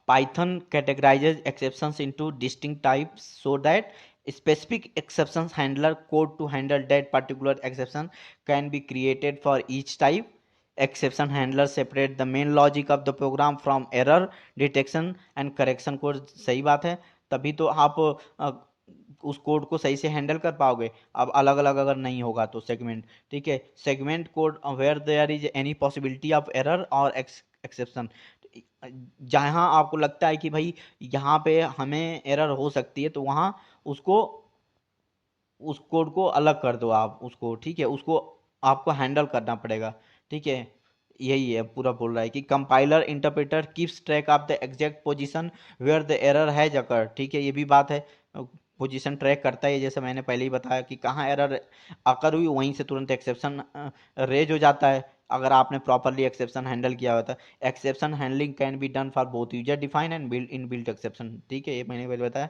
Python categorizes exceptions into distinct types so that specific exceptions handler code to handle that particular exception can be created for each type. Exception handler separate the main logic of the program from error detection and correction code। सही बात है, तभी तो आप उस code को सही से हैंडल कर पाओगे। अब अलग अलग अगर नहीं होगा तो सेगमेंट, ठीक है, segment code where there is any possibility of error और एक्सेप्शन, जहां आपको लगता है कि भाई यहाँ पे हमें एरर हो सकती है, तो वहां उसको उस कोड को अलग कर दो आप उसको, ठीक है, उसको आपको हैंडल करना पड़ेगा। ठीक है, यही है पूरा बोल रहा है कि compiler interpreter keeps track of the exact position where the error has occur. ठीक है, ये भी बात है, पोजीशन ट्रैक करता है, जैसे मैंने पहले ही बताया कि कहाँ एरर अकर हुई वहीं से तुरंत एक्सेप्शन रेज हो जाता है, अगर आपने प्रॉपरली एक्सेप्शन हैंडल किया होता है। Exception handling can be done for both user define and built in built exception. ठीक है, ये मैंने पहले बताया।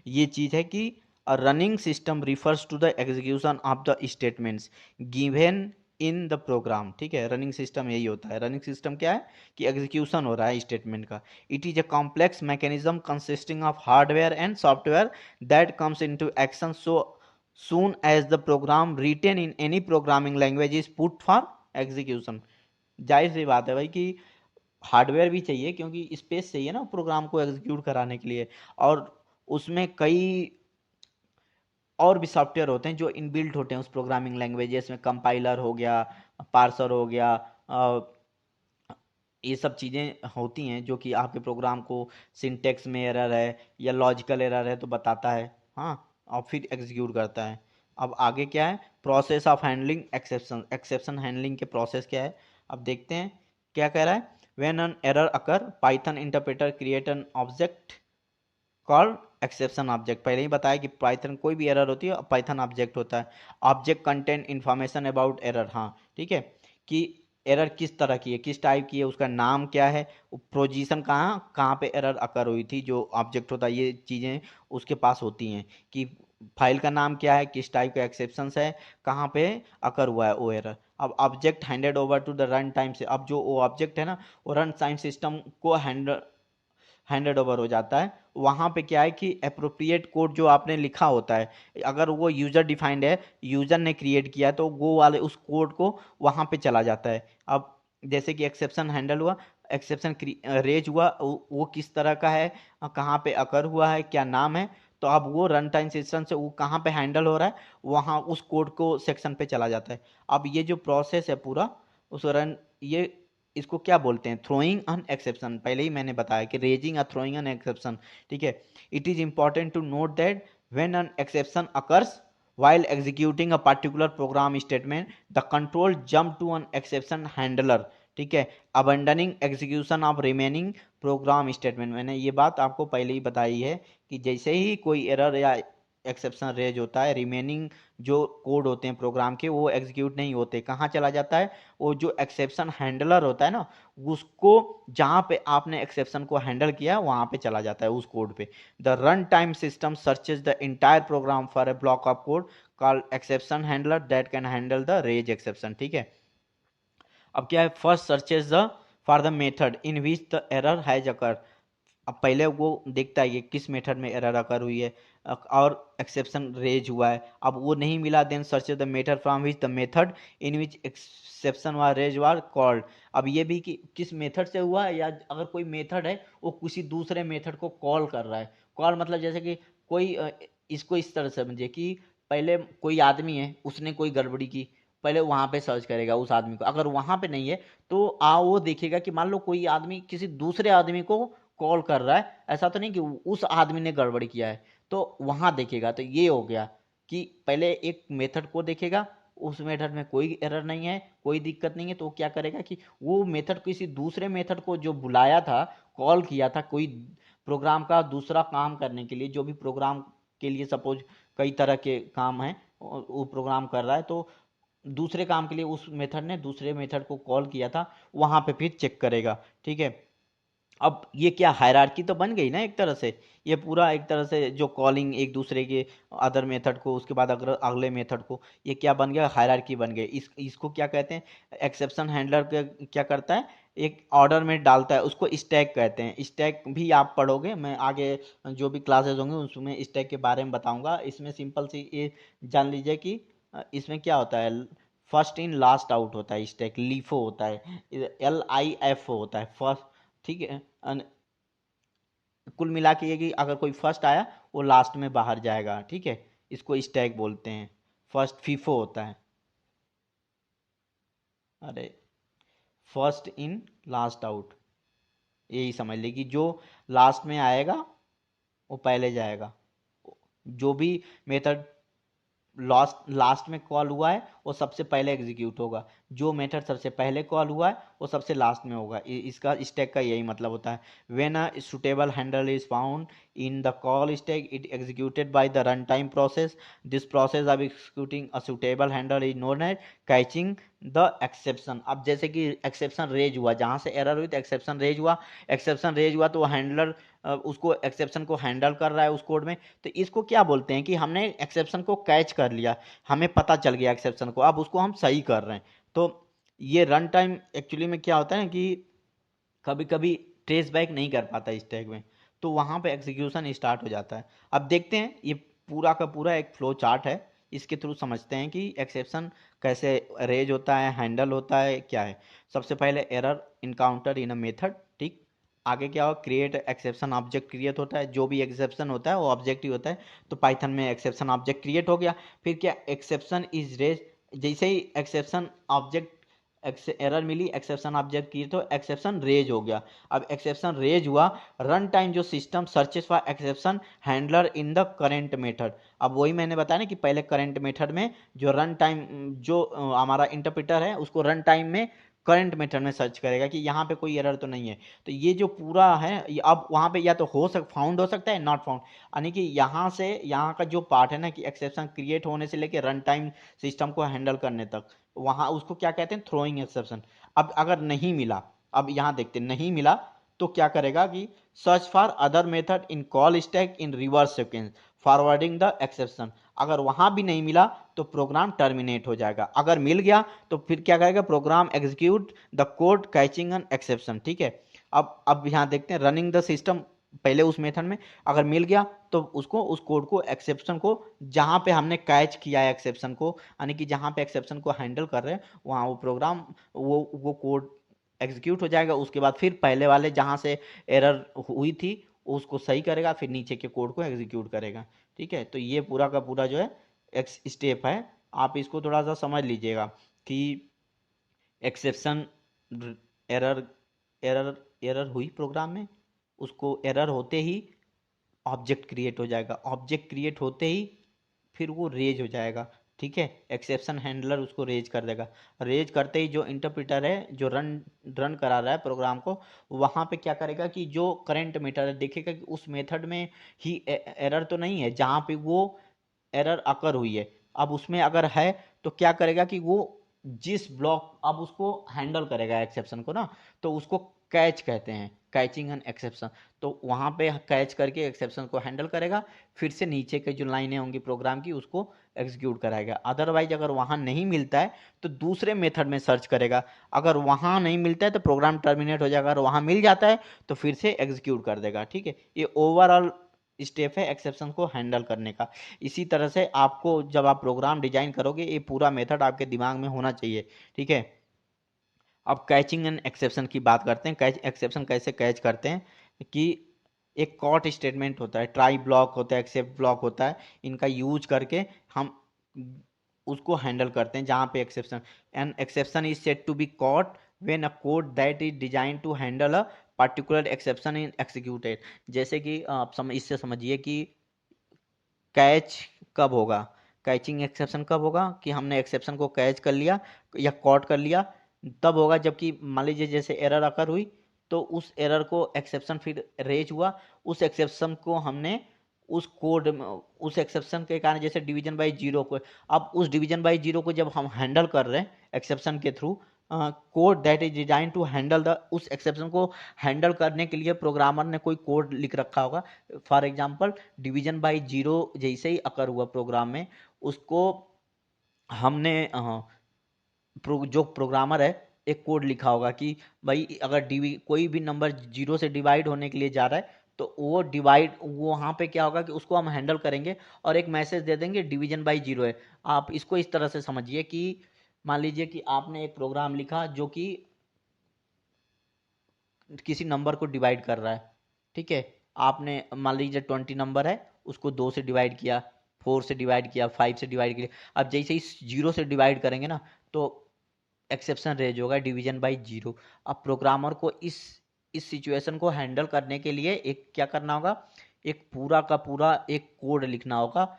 ये चीज़ है कि a running system refers to the execution of the statements given in the program। ठीक है, रनिंग सिस्टम यही होता है। रनिंग सिस्टम क्या है कि एग्जीक्यूशन हो रहा है स्टेटमेंट का। It is a complex mechanism consisting of hardware and software that comes into action so soon as the program written in any programming language is put for execution। जाहिर सी बात है भाई कि हार्डवेयर भी चाहिए, क्योंकि स्पेस चाहिए ना प्रोग्राम को एग्जीक्यूट कराने के लिए, और उसमें कई और भी सॉफ्टवेयर होते हैं जो इनबिल्ट होते हैं उस प्रोग्रामिंग लैंग्वेजेस में। कंपाइलर हो गया, पार्सर हो गया, ये सब चीज़ें होती हैं जो कि आपके प्रोग्राम को सिंटेक्स में एरर है या लॉजिकल एरर है तो बताता है, हाँ, और फिर एग्जीक्यूट करता है। अब आगे क्या है, process of handling exception. Exception handling के प्रोसेस क्या है, अब देखते हैं क्या कह रहा है। When an error occur Python interpreter create an object called exception object. पहले ही बताया कि पाइथन कोई भी एरर होती है पाइथन ऑब्जेक्ट होता है। Object content information about error, हाँ ठीक है, कि एरर किस तरह की है, किस टाइप की है, उसका नाम क्या है, पोजीशन कहाँ कहाँ पे एरर अकर हुई थी, जो ऑब्जेक्ट होता है ये चीज़ें उसके पास होती हैं। कि फाइल का नाम क्या है, किस टाइप का एक्सेप्शंस है, कहाँ पे अकर हुआ है वो एरर। अब object handed over to the run time से, अब जो वो ऑब्जेक्ट है ना वो रन टाइम सिस्टम को हैंडेड ओवर हो जाता है। वहाँ पे क्या है कि अप्रोप्रिएट कोड जो आपने लिखा होता है, अगर वो यूज़र डिफाइंड है, यूज़र ने क्रिएट किया है, तो वो वाले उस कोड को वहाँ पे चला जाता है। अब जैसे कि एक्सेप्शन हैंडल हुआ, एक्सेप्शन रेज हुआ, वो किस तरह का है, कहाँ पे अकर हुआ है, क्या नाम है, तो अब वो रन टाइम सेक्शन से वो कहाँ पे हैंडल हो रहा है, वहाँ उस कोड को सेक्शन पे चला जाता है। अब ये जो प्रोसेस है पूरा उस रन, ये इसको क्या बोलते हैं, थ्रोइंग अन एक्सेप्शन। पहले ही मैंने बताया कि रेजिंग और थ्रोइंग अन एक्सेप्शन। ठीक है, it is important to note that when an exception occurs while executing a particular program statement the control jump to an exception handler। ठीक है, abandoning execution of remaining program statement। मैंने ये बात आपको पहले ही बताई है कि जैसे ही कोई एरर या एक्सेप्शन रेज होता है, रिमेनिंग जो कोड होते हैं प्रोग्राम के वो एग्जीक्यूट नहीं होते, कहाँ चला जाता है, वो जो एक्सेप्शन हैंडलर होता है ना उसको, जहाँ पे आपने एक्सेप्शन को हैंडल किया वहाँ पे चला जाता है उस कोड पे। The run time system searches the entire program for a block of code called exception handler that can handle the raise exception. ठीक है, अब क्या है, first searches the for the method in which the error has occur. अब पहले वो देखता है कि किस मेथड में एरर अकर हुई है और एक्सेप्शन रेज हुआ है। अब वो नहीं मिला, then search the method from which the method in which exception was raise was called. अब ये भी कि किस मेथड से हुआ है, या अगर कोई मेथड है वो किसी दूसरे मेथड को कॉल कर रहा है। कॉल मतलब जैसे कि कोई इसको इस तरह से समझे कि पहले कोई आदमी है उसने कोई गड़बड़ी की, पहले वहां पे सर्च करेगा उस आदमी को, अगर वहां पे नहीं है तो वो देखेगा कि मान लो कोई आदमी किसी दूसरे आदमी को कॉल कर रहा है, ऐसा तो नहीं कि उस आदमी ने गड़बड़ किया है, तो वहां देखेगा। तो ये हो गया कि पहले एक मेथड को देखेगा, उस मेथड में कोई एरर नहीं है, कोई दिक्कत नहीं है, तो वो क्या करेगा कि वो मेथड किसी दूसरे मेथड को जो बुलाया था, कॉल किया था, कोई प्रोग्राम का दूसरा काम करने के लिए, जो भी प्रोग्राम के लिए सपोज कई तरह के काम हैं, वो प्रोग्राम कर रहा है, तो दूसरे काम के लिए उस मेथड ने दूसरे मेथड को कॉल किया था, वहां पे फिर चेक करेगा। ठीक है, अब ये क्या हायरार्की तो बन गई ना एक तरह से, ये पूरा एक तरह से जो कॉलिंग एक दूसरे के अदर मेथड को, उसके बाद अगर अगले मेथड को, ये क्या बन गया, हायरार्की बन गई। इसको क्या कहते हैं, एक्सेप्शन हैंडलर क्या करता है, एक ऑर्डर में डालता है, उसको स्टैक कहते हैं। स्टैक भी आप पढ़ोगे, मैं आगे जो भी क्लासेस होंगे उसमें स्टैक के बारे में बताऊंगा। इसमें सिंपल सी ये जान लीजिए कि इसमें क्या होता है, फर्स्ट इन लास्ट आउट होता है, स्टैक लीफो होता है, LIF होता है फर्स्ट। ठीक है, कुल मिला के ये कि अगर कोई फर्स्ट आया वो लास्ट में बाहर जाएगा। ठीक है, इसको स्टैक बोलते हैं। फर्स्ट फीफो होता है, अरे फर्स्ट इन लास्ट आउट, यही समझ लीजिए कि जो लास्ट में आएगा वो पहले जाएगा। जो भी मेथड लास्ट लास्ट में कॉल हुआ है वो सबसे पहले एग्जीक्यूट होगा, जो मेथड सबसे पहले कॉल हुआ है वो सबसे लास्ट में होगा। इसका स्टैक का यही मतलब होता है। When a suitable handle is found in the call stack it executed by the run time process. This process of executing a suitable handle is known as catching the exception. अब जैसे कि exception raise हुआ, जहां से error हुई तो exception raise हुआ, exception raise हुआ तो हैंडलर उसको एक्सेप्शन को हैंडल कर रहा है उस कोड में। तो इसको क्या बोलते हैं कि हमने एक्सेप्शन को कैच कर लिया, हमें पता चल गया एक्सेप्शन को, अब उसको हम सही कर रहे हैं। तो ये रन टाइम एक्चुअली में क्या होता है कि कभी कभी ट्रेस बैक नहीं कर पाता स्टैक में, तो वहां पे एग्जीक्यूशन स्टार्ट हो जाता है। अब देखते हैं, ये पूरा का पूरा एक फ्लो चार्ट है, इसके थ्रू समझते हैं कि एक्सेप्शन कैसे रेज होता है, हैंडल होता है, क्या है। सबसे पहले error encounter in a method. ठीक, आगे क्या होगा, क्रिएट एक्सेप्शन ऑब्जेक्ट क्रिएट होता है, जो भी एक्सेप्शन होता है वो ऑब्जेक्ट ही होता है। तो पाइथन में एक्सेप्शन ऑब्जेक्ट क्रिएट हो गया। फिर क्या, एक्सेप्शन इज रेज, जैसे ही एक्सेप्शन ऑब्जेक्ट एरर मिली, एक्सेप्शन ऑब्जेक्ट की तो एक्सेप्शन रेज हो गया। अब एक्सेप्शन रेज हुआ, रन टाइम जो system searches for exception handler in the current method. अब वही मैंने बताया ना कि पहले करेंट मेथड में जो रन टाइम, जो हमारा इंटरप्रेटर है उसको रन टाइम में करंट मेथड में सर्च करेगा कि यहाँ पे कोई एरर तो नहीं है। तो ये जो पूरा है ये अब वहाँ पे या तो फाउंड हो सकता है, नॉट फाउंड, यानी कि यहाँ से यहाँ का जो पार्ट है ना कि एक्सेप्शन क्रिएट होने से लेके रन टाइम सिस्टम को हैंडल करने तक, वहाँ उसको क्या कहते हैं, थ्रोइंग एक्सेप्शन। अब अगर नहीं मिला, अब यहाँ देखते हैं नहीं मिला, तो क्या करेगा कि search for other method in call stack in reverse sequence forwarding the exception. अगर वहां भी नहीं मिला तो प्रोग्राम टर्मिनेट हो जाएगा। अगर मिल गया तो फिर क्या करेगा, program execute the code catching N exception. ठीक है, अब यहाँ देखते हैं रनिंग द सिस्टम, पहले उस मेथड में अगर मिल गया तो उसको उस कोड को एक्सेप्शन को, जहां पे हमने कैच किया है एक्सेप्शन को, यानी कि जहां पे एक्सेप्शन को हैंडल कर रहे हैं वहां वो प्रोग्राम वो कोड एग्जीक्यूट हो जाएगा। उसके बाद फिर पहले वाले जहां से एरर हुई थी उसको सही करेगा, फिर नीचे के कोड को एग्जीक्यूट करेगा। ठीक है, तो ये पूरा का पूरा जो है एक स्टेप है, आप इसको थोड़ा सा समझ लीजिएगा कि एक्सेप्शन, एरर एरर एरर हुई प्रोग्राम में, उसको एरर होते ही ऑब्जेक्ट क्रिएट हो जाएगा, ऑब्जेक्ट क्रिएट होते ही फिर वो रेज हो जाएगा। ठीक है, एक्सेप्शन हैंडलर उसको रेज कर देगा, रेज करते ही जो इंटरप्रेटर है जो रन रन करा रहा है प्रोग्राम को, वहां पे क्या करेगा कि जो करंट मेथड है देखेगा कि उस मेथड में ही एरर तो नहीं है जहां पे वो एरर अकर हुई है। अब उसमें अगर है तो क्या करेगा कि वो जिस ब्लॉक, अब उसको हैंडल करेगा एक्सेप्शन को ना, तो उसको कैच कहते हैं, कैचिंग एन एक्सेप्शन। तो वहां पे कैच करके एक्सेप्शन को हैंडल करेगा, फिर से नीचे के जो लाइनें होंगी प्रोग्राम की उसको एग्जीक्यूट कराएगा। अदरवाइज अगर वहां नहीं मिलता है तो दूसरे मेथड में सर्च करेगा, अगर वहां नहीं मिलता है तो प्रोग्राम टर्मिनेट हो जाएगा, अगर वहां मिल जाता है तो फिर से एग्जीक्यूट कर देगा। ठीक है, ये ओवरऑल स्टेप है एक्सेप्शन को हैंडल करने का। इसी तरह से आपको जब आप प्रोग्राम डिजाइन करोगे ये पूरा मेथड आपके दिमाग में होना चाहिए। ठीक है, अब कैचिंग एंड एक्सेप्शन की बात करते हैं। कैच एक्सेप्शन कैसे कैच करते हैं कि एक कॉट स्टेटमेंट होता है, ट्राई ब्लॉक होता है, एक्सेप्ट ब्लॉक होता है, इनका यूज करके हम उसको हैंडल करते हैं जहां पे exception, and exception is set to be caught when a code that is design to handle a particular exception in executed. जैसे कि आप इससे समझिए कि कैच कब होगा, कैचिंग एक्सेप्शन कब होगा कि हमने एक्सेप्शन को कैच कर लिया या कॉट कर लिया, तब होगा जबकि मान लीजिए जैसे एरर अकर हुई तो उस एरर को एक्सेप्शन फिर रेज हुआ, उस एक्सेप्शन को हमने उस कोड उस एक्सेप्शन के कारण, जैसे डिवीजन बाई जीरो को, अब उस डिवीजन बाई जीरो को जब हम हैंडल कर रहे हैं एक्सेप्शन के through, code that is design to handle the, उस एक्सेप्शन को हैंडल करने के लिए प्रोग्रामर ने कोई कोड लिख रखा होगा। For example division by zero जैसे ही अकर हुआ प्रोग्राम में, उसको हमने जो प्रोग्रामर है एक कोड लिखा होगा कि भाई अगर कोई भी नंबर जीरो से डिवाइड होने के लिए जा रहा है तो वो डिवाइड, वो वहाँ पे क्या होगा कि उसको हम हैंडल करेंगे और एक मैसेज दे देंगे डिवीजन बाई जीरो है। आप इसको इस तरह से समझिए कि मान लीजिए कि आपने एक प्रोग्राम लिखा जो कि किसी नंबर को डिवाइड कर रहा है, ठीक है। आपने मान लीजिए 20 नंबर है, उसको 2 से डिवाइड किया, 4 से डिवाइड किया, 5 से डिवाइड किया। अब जैसे ही जीरो से डिवाइड करेंगे ना तो एक्सेप्शन रेज होगा डिवीजन बाई जीरो। अब प्रोग्रामर को इस सिचुएशन को हैंडल करने के लिए एक क्या करना होगा, एक पूरा का पूरा एक कोड लिखना होगा,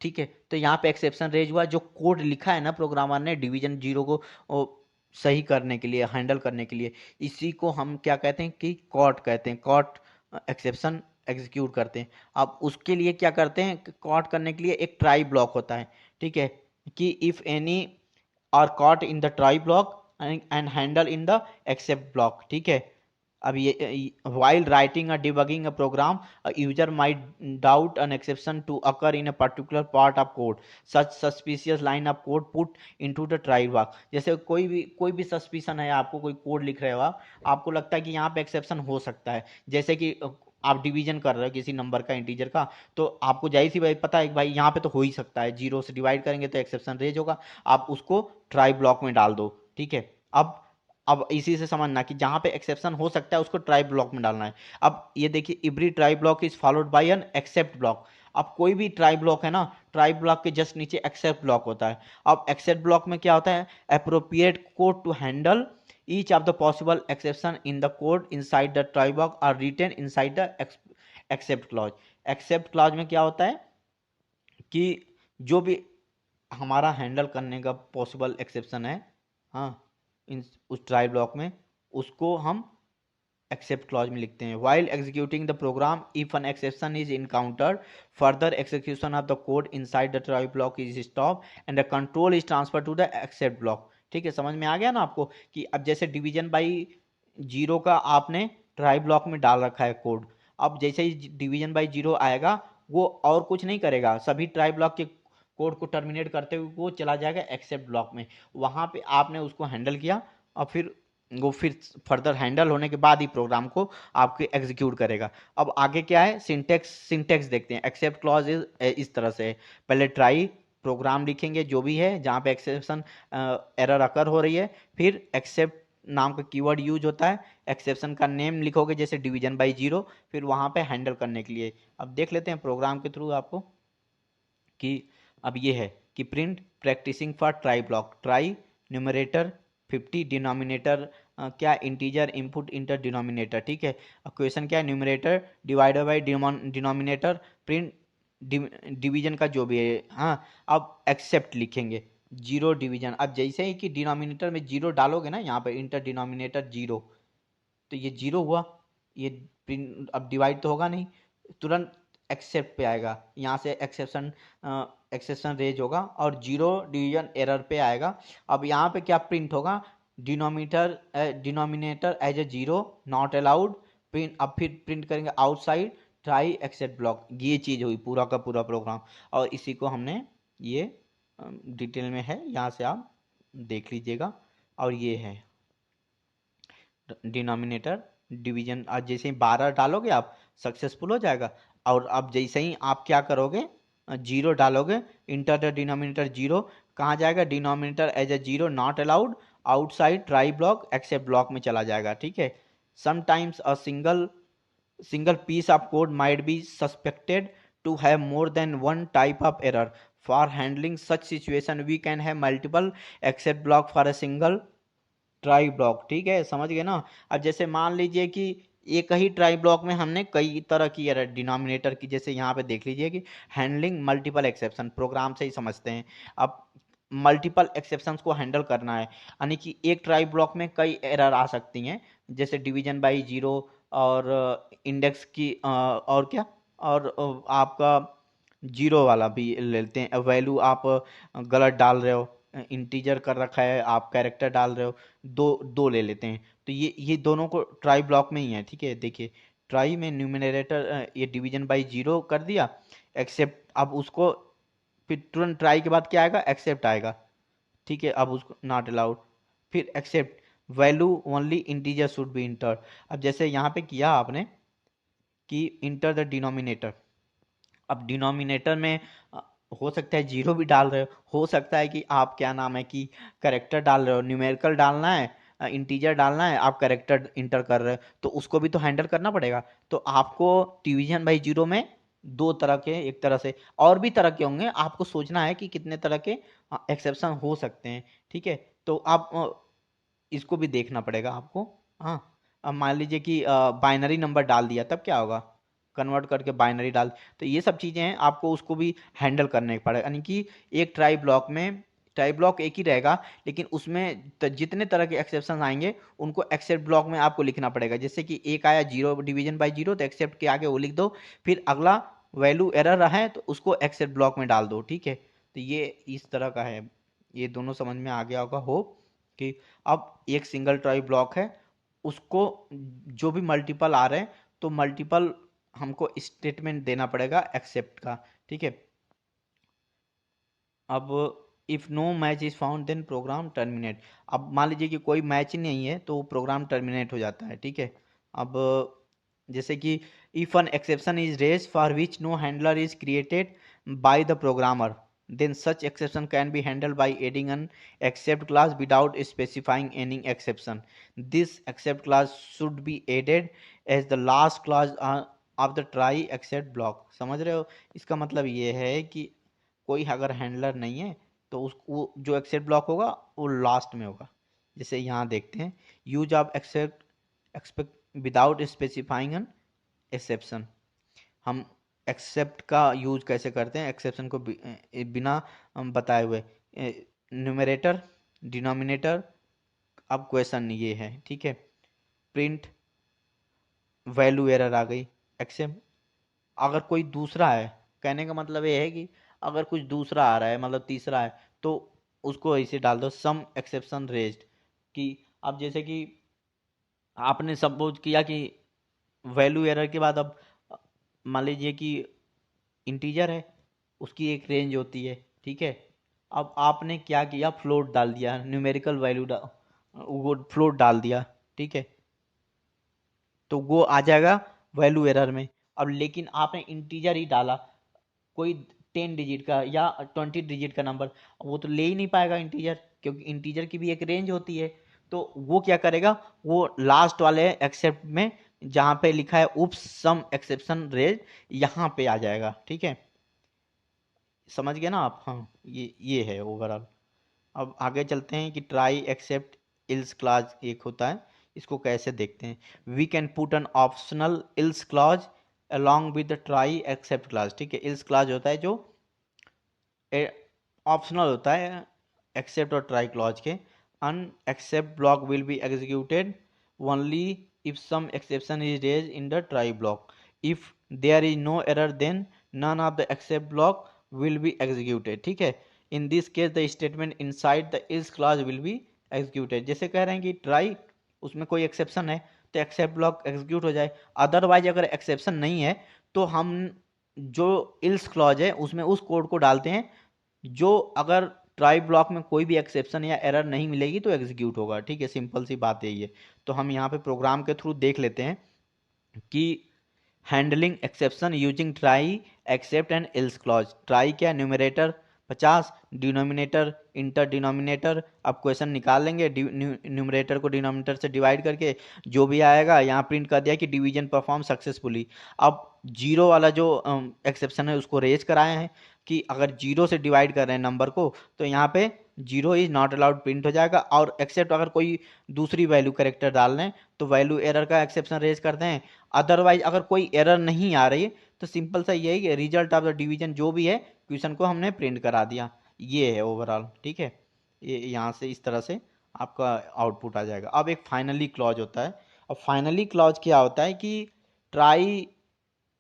ठीक है। तो यहाँ पे एक्सेप्शन रेज हुआ, जो कोड लिखा है ना प्रोग्रामर ने डिवीजन जीरो को सही करने के लिए, हैंडल करने के लिए, इसी को हम क्या कहते हैं कि कॉट कहते हैं, कॉट एक्सेप्शन एग्जीक्यूट करते हैं। अब उसके लिए क्या करते हैं, कॉट करने के लिए एक ट्राई ब्लॉक होता है, ठीक है, कि if any are caught in the try block and handle in the except block, ठीक है। अब ये while writing or debugging a program, a user might doubt an exception to occur in a particular part of code. Such suspicious line of code put into the try block. जैसे कोई भी suspicion है, आपको कोई code लिख रहे हो आप, आपको लगता है कि यहाँ पे एक्सेप्शन हो सकता है, जैसे कि आप डिवीजन कर रहे हो किसी नंबर का, इंटीजर का, तो आपको जाहिर सी बात पता है कि भाई यहाँ पे तो हो ही सकता है, जीरो से डिवाइड करेंगे तो एक्सेप्शन रेज होगा, आप उसको ट्राई ब्लॉक में डाल दो, ठीक है। अब इसी से समझना कि जहां पे एक्सेप्शन हो सकता है उसको ट्राई ब्लॉक में डालना है। अब ये देखिए, every try block is followed by an except block. अब कोई भी ट्राई ब्लॉक है ना, ट्राई ब्लॉक के जस्ट नीचे एक्सेप्ट ब्लॉक होता है। अब एक्सेप्ट ब्लॉक में क्या होता है, appropriate code to handle each of the possible exception in the code inside the try block are written inside the except clause. Except clause में क्या होता है कि जो भी हमारा हैंडल करने का पॉसिबल एक्सेप्शन है, हाँ, उस ट्राई ब्लॉक में, उसको हम एक्सेप्ट क्लॉज में लिखते हैं। While executing the program if an exception is encountered, further execution of the code inside the try block is stop and the control is transfer to the except block, ठीक है। समझ में आ गया ना आपको कि अब जैसे डिवीजन बाई जीरो का आपने ट्राई ब्लॉक में डाल रखा है कोड, अब जैसे ही डिवीजन बाई जीरो आएगा वो और कुछ नहीं करेगा, सभी ट्राई ब्लॉक के कोड को टर्मिनेट करते हुए वो चला जाएगा एक्सेप्ट ब्लॉक में, वहां पे आपने उसको हैंडल किया और फिर वो फिर फर्दर हैंडल होने के बाद ही प्रोग्राम को आपके एग्जीक्यूट करेगा। अब आगे क्या है, सिंटेक्स देखते हैं। एक्सेप्ट क्लॉज इस तरह से है, पहले ट्राई प्रोग्राम लिखेंगे जो भी है जहाँ पे एक्सेप्शन एरर अकर हो रही है, फिर एक्सेप्ट नाम का कीवर्ड यूज होता है, एक्सेप्शन का नेम लिखोगे जैसे डिवीजन बाई जीरो, फिर वहां पे हैंडल करने के लिए। अब देख लेते हैं प्रोग्राम के थ्रू आपको कि अब ये है कि print practicing for try block, try numerator 50, denominator क्या इंटीजर इनपुट इंटर डिनोमिनेटर, ठीक है। अब क्वेश्चन क्या है, numerator divided by denominator, print division का जो भी है, हाँ। अब एक्सेप्ट लिखेंगे जीरो डिवीजन, अब जैसे ही कि डिनोमिनेटर में जीरो डालोगे ना, यहाँ पे इंटर डिनोमिनेटर जीरो, तो ये जीरो हुआ, ये प्रिंट अब डिवाइड तो होगा नहीं, तुरंत एक्सेप्ट पे आएगा, यहाँ से एक्सेप्शन रेज होगा और जीरो डिवीजन एरर पे आएगा। अब यहाँ पे क्या प्रिंट होगा, denominator as a zero not allowed, print, अब फिर प्रिंट करेंगे आउटसाइड ट्राई एक्सेप्ट ब्लॉक। ये चीज़ हुई पूरा का पूरा प्रोग्राम, और इसी को हमने ये डिटेल में है, यहाँ से आप देख लीजिएगा। और ये है डिनोमिनेटर डिवीजन, आज जैसे ही 12 डालोगे आप सक्सेसफुल हो जाएगा। और अब जैसे ही आप क्या करोगे, जीरो डालोगे, इंटर द डिनोमिनेटर जीरो, कहाँ जाएगा, denominator as a zero not allowed outside try block except block में चला जाएगा, ठीक है। Sometimes a single piece of code might be suspected to have more than one type of error. For handling such situation we can have multiple except block for a single try block, ठीक है, समझ गए ना। अब जैसे मान लीजिए कि एक ही ट्राई ब्लॉक में हमने कई तरह की एरर डिनोमिनेटर की, जैसे यहाँ पे देख लीजिए कि हैंडलिंग मल्टीपल एक्सेप्शन, प्रोग्राम से ही समझते हैं। अब मल्टीपल एक्सेप्शंस को हैंडल करना है, यानी कि एक ट्राई ब्लॉक में कई एरर आ सकती हैं, जैसे डिवीजन बाय जीरो, और इंडेक्स की और क्या, और आपका जीरो वाला भी ले लेते हैं, वैल्यू आप गलत डाल रहे हो, इंटीजर कर रखा है, आप कैरेक्टर डाल रहे हो, दो दो ले लेते हैं। तो ये दोनों को ट्राई ब्लॉक में ही है, ठीक है। देखिए ट्राई में न्यूमिनेटर ये डिवीजन बाय जीरो कर दिया, एक्सेप्ट, अब उसको फिर तुरंत ट्राई के बाद क्या आएगा, एक्सेप्ट आएगा, ठीक है। अब उसको नॉट अलाउड, फिर except, value only integer should be enter. अब जैसे यहाँ पे किया आपने कि इंटर द डिनोमिनेटर, अब डिनोमिनेटर में हो सकता है जीरो भी डाल रहे हो सकता है कि आप क्या नाम है कि करेक्टर डाल रहे हो, न्यूमेरिकल डालना है, इंटीजर डालना है, आप करेक्टर इंटर कर रहे हो, तो उसको भी तो हैंडल करना पड़ेगा। तो आपको डिवीजन बाई जीरो में दो तरह के, एक तरह से और भी तरह के होंगे, आपको सोचना है कि कितने तरह के एक्सेप्शन हो सकते हैं, ठीक है। तो आप इसको भी देखना पड़ेगा आपको। हाँ, अब मान लीजिए कि बाइनरी नंबर डाल दिया, तब क्या होगा, कन्वर्ट करके बाइनरी डाल, तो ये सब चीज़ें हैं, आपको उसको भी हैंडल करने पड़ेगा। यानी कि एक ट्राई ब्लॉक में, ट्राई ब्लॉक एक ही रहेगा, लेकिन उसमें जितने तरह के एक्सेप्शन आएंगे उनको एक्सेप्ट ब्लॉक में आपको लिखना पड़ेगा। जैसे कि एक आया जीरो, डिवीजन बाय जीरो, तो एक्सेप्ट के आगे वो लिख दो, फिर अगला वैल्यू एरर रहा है तो उसको एक्सेप्ट ब्लॉक में डाल दो, ठीक है। तो ये इस तरह का है, ये दोनों समझ में आ गया होगा हो कि अब एक सिंगल ट्राई ब्लॉक है, उसको जो भी मल्टीपल आ रहे हैं तो मल्टीपल हमको स्टेटमेंट देना पड़ेगा एक्सेप्ट का, ठीक है। अब if no match is found then program terminate. अब मान लीजिए कि कोई मैच ही नहीं है तो प्रोग्राम टर्मिनेट हो जाता है, ठीक है। अब जैसे कि if an exception is raise for which no handler is created by the programmer, then such exception can be handled by adding an except clause without specifying any exception. This except clause should be added as the last clause of the try except block। समझ रहे हो, इसका मतलब ये है कि कोई अगर हैंडलर नहीं है तो उस वो जो एक्सेप्ट ब्लॉक होगा वो लास्ट में होगा। जैसे यहाँ देखते हैं, use of except expect without specifying an exception. हम एक्सेप्ट का यूज कैसे करते हैं, एक्सेप्शन को बिना बताए हुए, न्यूमरेटर, डिनोमिनेटर, अब क्वेश्चन ये है, ठीक है। प्रिंट, वैल्यू एरर आ गई, एक्सेप्ट। अगर कोई दूसरा है, कहने का मतलब ये है कि अगर कुछ दूसरा आ रहा है, मतलब तीसरा है, तो उसको ऐसे डाल दो सम एक्सेप्शन रेज्ड, कि अब जैसे कि आपने सपोज किया कि वैल्यू एरर के बाद अब मान लीजिए कि इंटीजर है, उसकी एक रेंज होती है, ठीक है। अब आपने क्या किया, फ्लोट डाल दिया, न्यूमेरिकल वैल्यू वो फ्लोट डाल दिया, ठीक है, तो वो आ जाएगा वैल्यू एरर में। अब लेकिन आपने इंटीजर ही डाला, कोई 10 डिजिट का या 20 डिजिट का नंबर, वो तो ले ही नहीं पाएगा इंटीजर, क्योंकि इंटीजर की भी एक रेंज होती है। तो वो क्या करेगा, वो लास्ट वाले एक्सेप्ट में जहाँ पे लिखा है उप्स सम एक्सेप्शन रेज, यहाँ पे आ जाएगा, ठीक है। समझ गए ना आप, हाँ, ये है ओवरऑल। अब आगे चलते हैं कि ट्राई एक्सेप्ट इल्स क्लॉज एक होता है, इसको कैसे देखते हैं। We can put an optional else clause along with the try except clause, ठीक है। इल्स क्लॉज होता है जो ऑप्शनल होता है एक्सेप्ट और ट्राई क्लॉज के। An except block will be executed only if some exception is raise in the try block. If there is no error then none of the except block will be executed, ठीक है। In this case the statement inside the else clause will be executed. जैसे कह रहे हैं कि try, उसमें कोई exception है तो एक्सेप्ट ब्लॉक एग्जीक्यूट हो जाए, अदरवाइज अगर एक्सेप्शन नहीं है तो हम जो इल्स क्लॉज है उसमें उस कोड को डालते हैं जो अगर ट्राई ब्लॉक में कोई भी एक्सेप्शन या एरर नहीं मिलेगी तो एग्जीक्यूट होगा, ठीक है। सिंपल सी बात यही है। तो हम यहाँ पे प्रोग्राम के थ्रू देख लेते हैं कि handling exception using try except and else clause. Try क्या, न्यूमरेटर 50, डिनोमिनेटर इंटर डिनोमिनेटर। अब क्वेश्चन निकाल लेंगे, न्यूमरेटर को डिनोमिनेटर से डिवाइड करके जो भी आएगा यहाँ प्रिंट कर दिया कि डिवीजन परफॉर्म सक्सेसफुली। अब जीरो वाला जो एक्सेप्शन है उसको रेज कराए हैं कि अगर जीरो से डिवाइड कर रहे हैं नंबर को तो यहाँ पे zero is not allowed print हो जाएगा, और एक्सेप्ट अगर कोई दूसरी वैल्यू करेक्टर डाल रहे हैं तो वैल्यू एरर का एक्सेप्शन रेज करते हैं। अदरवाइज अगर कोई एरर नहीं आ रही है तो सिंपल सा यही है, रिजल्ट ऑफ द डिवीजन जो भी है क्वेश्चन को हमने प्रिंट करा दिया। ये है ओवरऑल, ठीक है। ये यहाँ से इस तरह से आपका आउटपुट आ जाएगा। अब एक फाइनली क्लॉज होता है। अब फाइनली क्लॉज क्या होता है कि ट्राई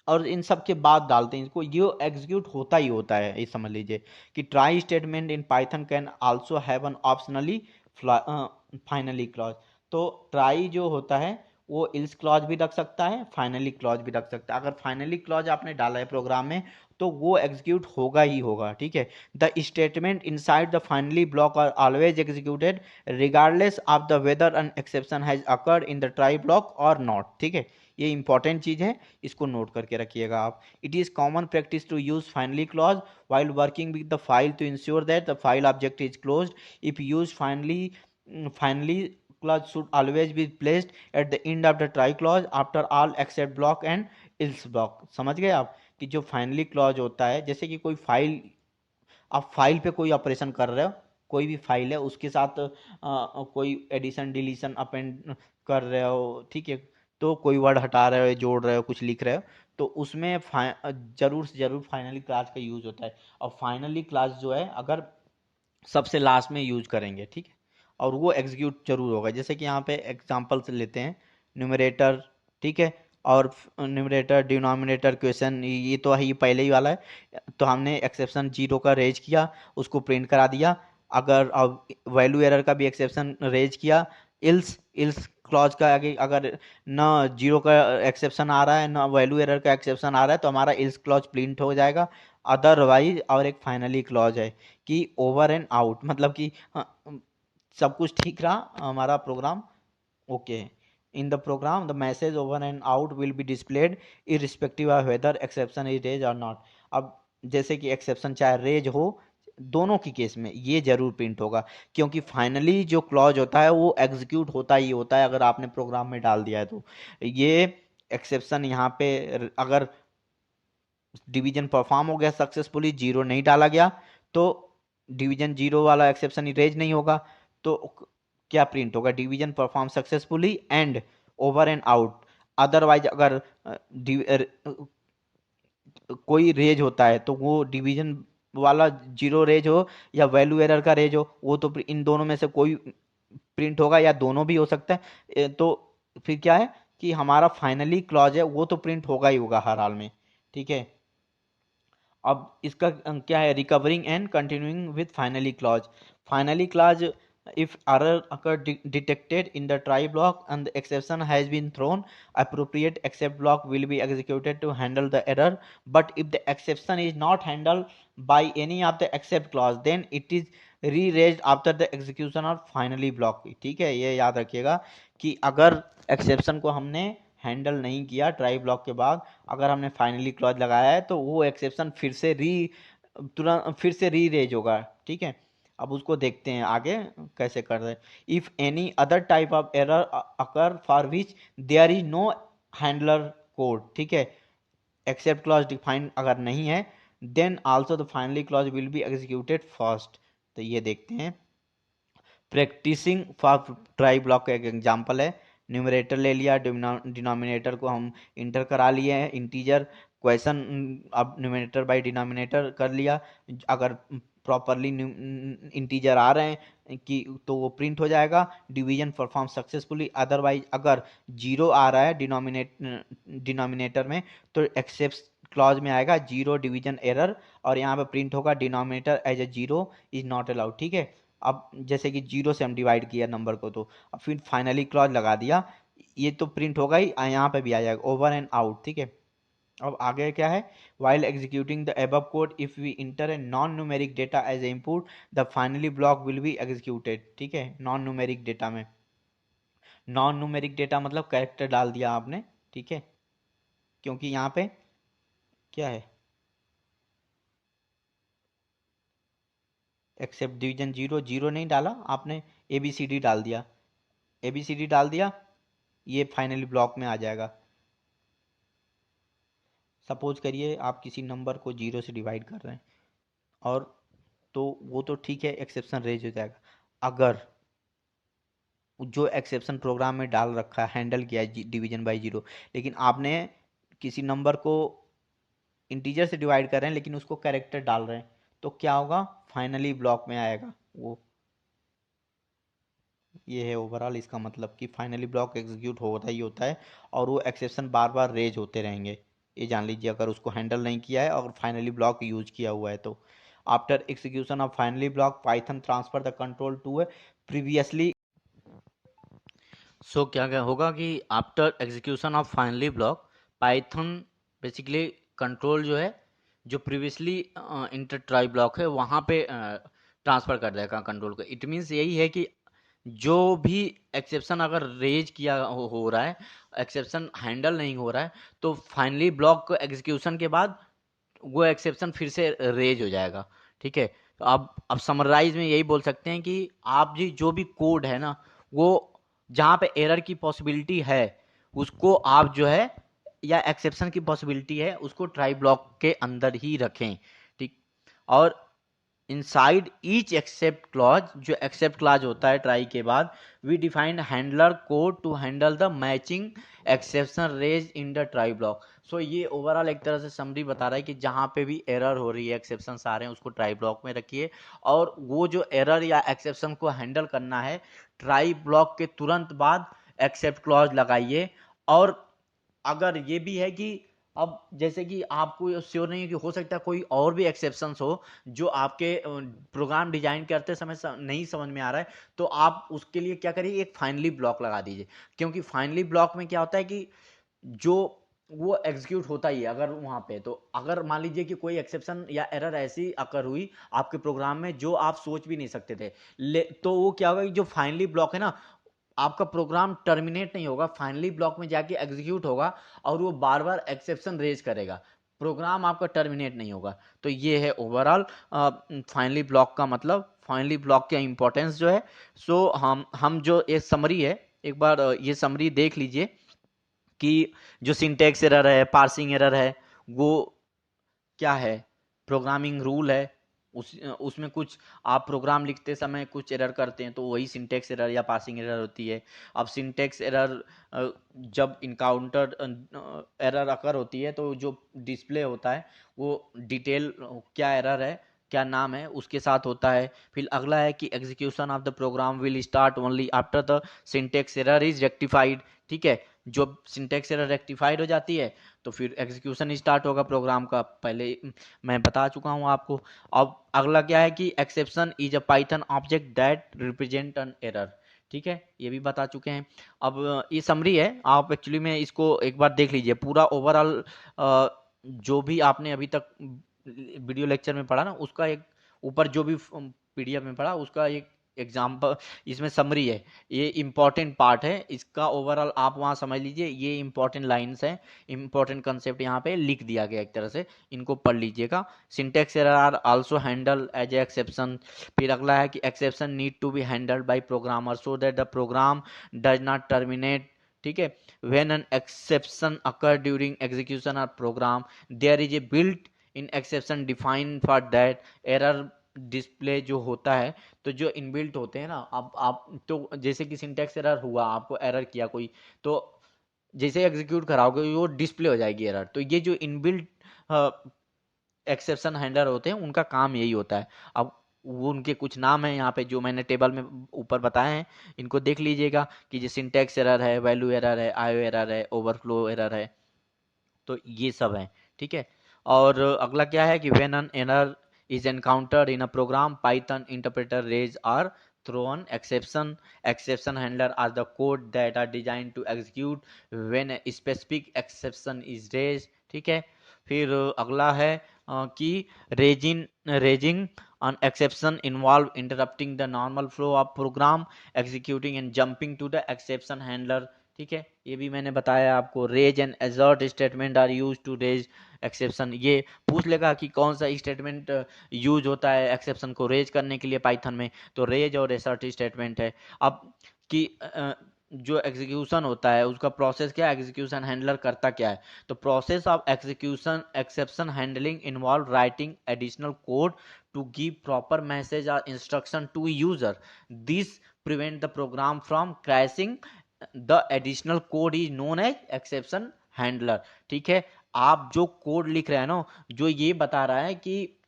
और इन सब के बाद डालते हैं इसको, ये एग्जीक्यूट होता ही होता है। ये समझ लीजिए कि try statement in Python can also have an optionally finally clause. तो ट्राई जो होता है वो इल्स क्लॉज भी रख सकता है, फाइनली क्लॉज भी रख सकता है। अगर फाइनली क्लॉज आपने डाला है प्रोग्राम में तो वो एग्जीक्यूट होगा ही होगा, ठीक है। The statement inside the finally block are always executed regardless of the whether an exception has occurred in the try block or not, ठीक है। ये इंपॉर्टेंट चीज़ है, इसको नोट करके रखिएगा आप। It is common practice to use finally clause while working with the file to ensure that the file object is closed. If used finally clause should always be placed at the end of the try clause after all except block and else block। समझ गए आप कि जो finally clause होता है, जैसे कि कोई फाइल, आप फाइल पे कोई ऑपरेशन कर रहे हो, कोई भी फाइल है उसके साथ कोई एडिशन डिलीशन अपेंड कर रहे हो, ठीक है। तो कोई वर्ड हटा रहे हो, जोड़ रहे हो, कुछ लिख रहे हो, तो उसमें जरूर से जरूर फाइनली क्लास का यूज होता है। और फाइनली क्लास जो है अगर सबसे लास्ट में यूज करेंगे, ठीक है, और वो एग्जीक्यूट जरूर होगा। जैसे कि यहाँ पे एग्जांपल से लेते हैं न्यूमरेटर, ठीक है, और न्यूमरेटर डिनोमिनेटर क्वेश्चन, ये तो है, ये पहले ही वाला है। तो हमने एक्सेप्शन जीरो का रेज किया, उसको प्रिंट करा दिया। अगर अब वैल्यू एरर का भी एक्सेप्शन रेज किया, इल्स इल्स क्लॉज का आगे अगर ना जीरो का एक्सेप्शन आ रहा है ना वैल्यू एरर का एक्सेप्शन आ रहा है तो हमारा इल्स क्लॉज प्रिंट हो जाएगा। अदरवाइज, और एक फाइनली क्लॉज है कि ओवर एंड आउट, मतलब कि सब कुछ ठीक रहा हमारा program, okay, in the program the message over and out will be displayed irrespective of whether exception is raise or not. अब जैसे कि एक्सेप्शन चाहे रेज हो, दोनों की केस में ये जरूर प्रिंट होगा, क्योंकि फाइनली जो क्लॉज होता है वो एग्जीक्यूट होता ही होता है अगर आपने प्रोग्राम में डाल दिया है तो। ये एक्सेप्शन यहाँ पे अगर डिवीजन परफॉर्म हो गया सक्सेसफुली, जीरो नहीं डाला गया, तो डिवीजन जीरो वाला एक्सेप्शन इरेज नहीं होगा। तो क्या प्रिंट होगा? Division perform successfully and over and out. Otherwise अगर कोई रेज होता है तो वो डिवीजन वाला जीरो रेज हो या वैल्यू एरर का रेज हो, वो तो इन दोनों में से कोई प्रिंट होगा या दोनों भी हो सकता है। तो फिर क्या है कि हमारा फाइनली क्लॉज है वो तो प्रिंट होगा ही होगा हर हाल में, ठीक है। अब इसका क्या है, recovering and continuing with finally clause. Finally clause, if error occur detected in the try block and the exception has been thrown, appropriate except block will be executed to handle the error. But if the exception is not handled by any of the except clause, then it is re-raised after the execution of finally block। ठीक है, ये याद रखिएगा कि अगर exception को हमने handle नहीं किया ट्राई ब्लॉक के बाद, अगर हमने फाइनली क्लॉज लगाया है तो वो एक्सेप्शन तुरंत फिर से री रेज होगा, ठीक है। अब उसको देखते हैं आगे कैसे कर रहे हैं। If any other type of error occur for which there is no handler code, ठीक है, एक्सेप्ट क्लॉज डिफाइन अगर नहीं है, then also the finally clause will be executed first. तो ये देखते हैं, प्रैक्टिसिंग फॉर ट्राई ब्लॉक का एक एग्जांपल है। न्यूमरेटर ले लिया, डिनोमिनेटर को हम इंटर करा लिए हैं, इंटीजर क्वेश्चन, अब न्यूमरेटर बाय डिनोमिनेटर कर लिया। अगर प्रॉपरली इंटीजर आ रहे हैं कि तो वो प्रिंट हो जाएगा, डिवीजन परफॉर्म सक्सेसफुली। अदरवाइज अगर जीरो आ रहा है डिनोमिनेटर में तो एक्सेप्ट क्लॉज में आएगा जीरो डिवीजन एरर, और यहाँ पे प्रिंट होगा denominator as a zero is not allowed, ठीक है। अब जैसे कि जीरो से हम डिवाइड किया नंबर को, तो अब फिर फाइनली क्लॉज लगा दिया, ये तो प्रिंट होगा ही, यहाँ पे भी आ जाएगा ओवर एंड आउट, ठीक है। अब आगे क्या है, while executing the above code if we enter a non numeric data as a input the finally block will be executed, ठीक है। नॉन न्यूमेरिक डेटा में, नॉन न्यूमेरिक डेटा मतलब कैरेक्टर डाल दिया आपने, ठीक है, क्योंकि यहाँ पे क्या है, एक्सेप्ट डिवीजन जीरो, जीरो नहीं डाला आपने, ABCD डाल दिया, ABCD डाल दिया, ये फाइनली ब्लॉक में आ जाएगा। सपोज करिए आप किसी नंबर को जीरो से डिवाइड कर रहे हैं, और तो वो तो ठीक है, एक्सेप्शन रेज हो जाएगा। अगर जो एक्सेप्शन प्रोग्राम में डाल रखा है, हैंडल किया है डिवीजन बाय जीरो, लेकिन आपने किसी नंबर को इंटीजर से डिवाइड कर रहे हैं लेकिन उसको कैरेक्टर डाल रहे हैं, तो क्या होगा, फाइनली ब्लॉक में आएगा वो। ये है ओवरऑल इसका मतलब कि फाइनली ब्लॉक एग्जीक्यूट होता ही होता है और वो एक्सेप्शन बार बार रेज होते रहेंगे। ये जान लीजिए अगर उसको हैंडल नहीं किया है और फाइनली ब्लॉक यूज किया हुआ है तो। After execution of finally block Python transfer the control to a previously. So क्या क्या होगा कि after execution of finally block Python basically control जो है जो प्रीवियसली इंटर ट्राई ब्लॉक है वहाँ पे ट्रांसफ़र कर देगा कंट्रोल को। इट मीन्स यही है कि जो भी एक्सेप्शन अगर रेज किया हो रहा है, एक्सेप्शन हैंडल नहीं हो रहा है, तो फाइनली ब्लॉक एग्जीक्यूशन के बाद वो एक्सेप्शन फिर से रेज हो जाएगा। ठीक है, तो अब समराइज में यही बोल सकते हैं कि आप जी जो भी कोड है ना, वो जहाँ पे एरर की पॉसिबिलिटी है उसको आप जो है, या एक्सेप्शन की पॉसिबिलिटी है उसको ट्राई ब्लॉक के अंदर ही रखें। ठीक, और इनसाइड ईच एक्सेप्ट क्लॉज, जो एक्सेप्ट क्लॉज होता है ट्राई के बाद, we defined handler code to handle the matching exception raise in the try block. So ये ओवरऑल एक तरह से समरी बता रहा है कि जहाँ पे भी एरर हो रही है, एक्सेप्शन आ रहे हैं, उसको ट्राई ब्लॉक में रखिए और वो जो एरर या एक्सेप्शन को हैंडल करना है ट्राई ब्लॉक के तुरंत बाद एक्सेप्ट क्लॉज लगाइए। और अगर ये भी है कि अब जैसे कि आपको श्योर नहीं है कि हो सकता है कोई और भी एक्सेप्शंस हो जो आपके प्रोग्राम डिजाइन करते समय नहीं समझ में आ रहा है, तो आप उसके लिए क्या करिए, एक फाइनली ब्लॉक लगा दीजिए। क्योंकि फाइनली ब्लॉक में क्या होता है कि जो वो एग्जीक्यूट होता ही है अगर वहां पे, तो अगर मान लीजिए कि कोई एक्सेप्शन या एरर ऐसी अकर हुई आपके प्रोग्राम में जो आप सोच भी नहीं सकते थे, तो वो क्या होगा कि जो फाइनली ब्लॉक है ना, आपका प्रोग्राम टर्मिनेट नहीं होगा, फाइनली ब्लॉक में जाके एग्जीक्यूट होगा और वो बार बार एक्सेप्शन रेज करेगा, प्रोग्राम आपका टर्मिनेट नहीं होगा। तो ये है ओवरऑल फाइनली ब्लॉक का मतलब, फाइनली ब्लॉक का इंपॉर्टेंस जो है। सो हम जो ये समरी है, एक बार ये समरी देख लीजिए कि जो सिंटेक्स एरर है, पार्सिंग एरर है, वो क्या है, प्रोग्रामिंग रूल है। उसमें कुछ आप प्रोग्राम लिखते समय कुछ एरर करते हैं तो वही सिंटेक्स एरर या पार्सिंग एरर होती है। अब सिंटेक्स एरर जब इनकाउंटर एरर अकर होती है तो जो डिस्प्ले होता है वो डिटेल क्या एरर है, क्या नाम है, उसके साथ होता है। फिर अगला है कि execution of the program will start only after the syntax error is rectified. ठीक है, जब सिंटेक्स एरर रेक्टिफाइड हो जाती है तो फिर एग्जीक्यूशन स्टार्ट होगा प्रोग्राम का, पहले मैं बता चुका हूँ आपको। अब अगला क्या है कि exception is a Python object that represent an error. ठीक है, ये भी बता चुके हैं। अब ये समरी है, आप एक्चुअली में इसको एक बार देख लीजिए पूरा ओवरऑल, जो भी आपने अभी तक वीडियो लेक्चर में पढ़ा ना, उसका एक ऊपर जो भी पीडीएफ में पढ़ा उसका एक एग्जाम्पल इसमें समरी है। ये इंपॉर्टेंट पार्ट है इसका, ओवरऑल आप वहाँ समझ लीजिए, ये इंपॉर्टेंट लाइंस हैं, इंपॉर्टेंट कंसेप्ट यहाँ पे लिख दिया गया एक तरह से, इनको पढ़ लीजिएगा। Syntax error are also handle as a exception. फिर अगला है कि exception need to be handled by programmer so that the program does not terminate. ठीक है, when an exception occur during execution of program there is a built in exception define for that error display जो होता है। तो जो inbuilt होते हैं ना, अब आप तो जैसे कि सिंटेक्स एरर हुआ, आपको एरर किया कोई, तो जैसे एग्जीक्यूट कराओगे वो डिस्प्ले हो जाएगी एरर। तो ये जो इनबिल्ट एक्सेप्शन हैंडलर होते हैं उनका काम यही होता है। अब वो उनके कुछ नाम है यहाँ पे जो मैंने टेबल में ऊपर बताए हैं, इनको देख लीजिएगा कि जो सिंटेक्स एरर है, वैल्यू एरर है, आईओ एरर है, ओवरफ्लो एरर है, तो ये सब है। ठीक है, और अगला क्या है कि when an error is encountered in a program, Python interpreter raise or throw an exception. Exception handler are the code that are designed to execute when a specific exception is raised. ठीक है, फिर अगला है कि raising an exception involve interrupting the normal flow of program, executing and jumping to the exception handler. ठीक है, ये भी मैंने बताया आपको। Raise and assert statement are use to raise exception. ये पूछ लेगा कि कौन सा स्टेटमेंट यूज होता है एक्सेप्शन को रेज करने के लिए पाइथन में, तो रेज और एसर्ट स्टेटमेंट है। अब कि जो एग्जीक्यूशन होता है उसका प्रोसेस क्या है, एग्जीक्यूशन हैंडलर करता क्या है, तो process of execution exception handling involve writing additional code to give proper message और instruction to user. This prevent the program from crashing. The additional code is known as exception handler. ठीक है, आप जो code लिख रहे हैं ना, जो ये बता रहा है कि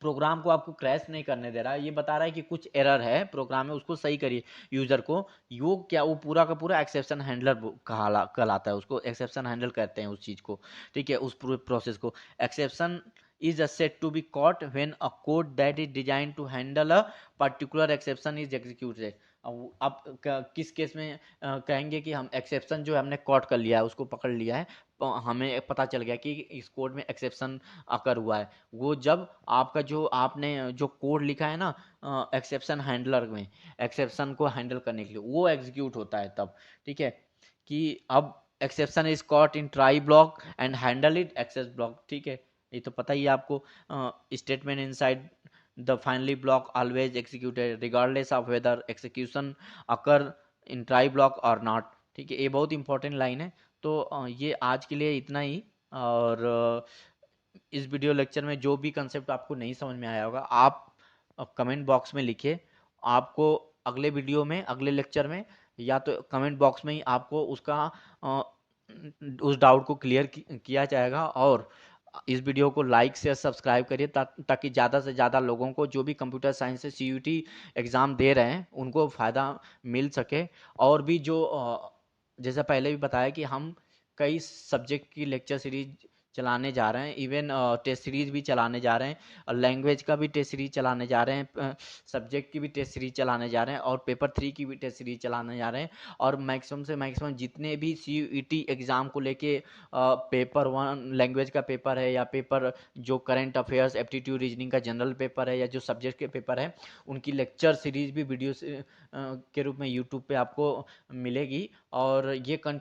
प्रोग्राम को आपको क्रैश नहीं करने दे रहा है, ये बता रहा है कि कुछ एरर है प्रोग्राम में, उसको सही करिए यूजर को। वो क्या, वो पूरा का पूरा एक्सेप्शन हैंडलर कहलाता है, उसको एक्सेप्शन हैंडल कहते हैं उस चीज को। ठीक है, उस पूरे प्रोसेस को। Exception is a set to be caught when a code that is designed to handle a particular exception is executed। अब किस केस में कहेंगे कि हम एक्सेप्शन जो हमने कॉट कर लिया है, उसको पकड़ लिया है, हमें पता चल गया कि इस कोड में एक्सेप्शन अकर हुआ है, वो जब आपका जो आपने जो कोड लिखा है ना एक्सेप्शन हैंडलर में, एक्सेप्शन को हैंडल करने के लिए, वो एग्जीक्यूट होता है तब। ठीक है, कि अब exception is caught in try block and handle it access block. ठीक है, ये तो पता ही है आपको। Statement inside the finally block always executed regardless of whether execution occur in try block or not. ठीक है, ये बहुत इंपॉर्टेंट लाइन है। तो ये आज के लिए इतना ही। और इस वीडियो लेक्चर में जो भी कंसेप्ट आपको नहीं समझ में आया होगा, आप कमेंट बॉक्स में लिखिए। आपको अगले वीडियो में, अगले लेक्चर में, या तो कमेंट बॉक्स में ही आपको उसका उस डाउट को क्लियर किया जाएगा। और इस वीडियो को लाइक शेयर सब्सक्राइब करिए ताकि ज़्यादा से ज़्यादा लोगों को जो भी कंप्यूटर साइंस से CUET एग्ज़ाम दे रहे हैं उनको फ़ायदा मिल सके। और भी जो जैसा पहले भी बताया कि हम कई सब्जेक्ट की लेक्चर सीरीज चलाने जा रहे हैं, इवन टेस्ट सीरीज भी चलाने जा रहे हैं, और लैंग्वेज का भी टेस्ट सीरीज चलाने जा रहे हैं, सब्जेक्ट की भी टेस्ट सीरीज चलाने जा रहे हैं, और पेपर 3 की भी टेस्ट सीरीज चलाने जा रहे हैं। और मैक्सिमम से मैक्सिमम जितने भी CUET एग्ज़ाम को लेके पेपर 1 लैंग्वेज का पेपर है, या पेपर जो करंट अफेयर्स एप्टीट्यूड रीजनिंग का जनरल पेपर है, या जो सब्जेक्ट के पेपर है, उनकी लेक्चर सीरीज भी वीडियो के रूप में यूट्यूब पे आपको मिलेगी। और ये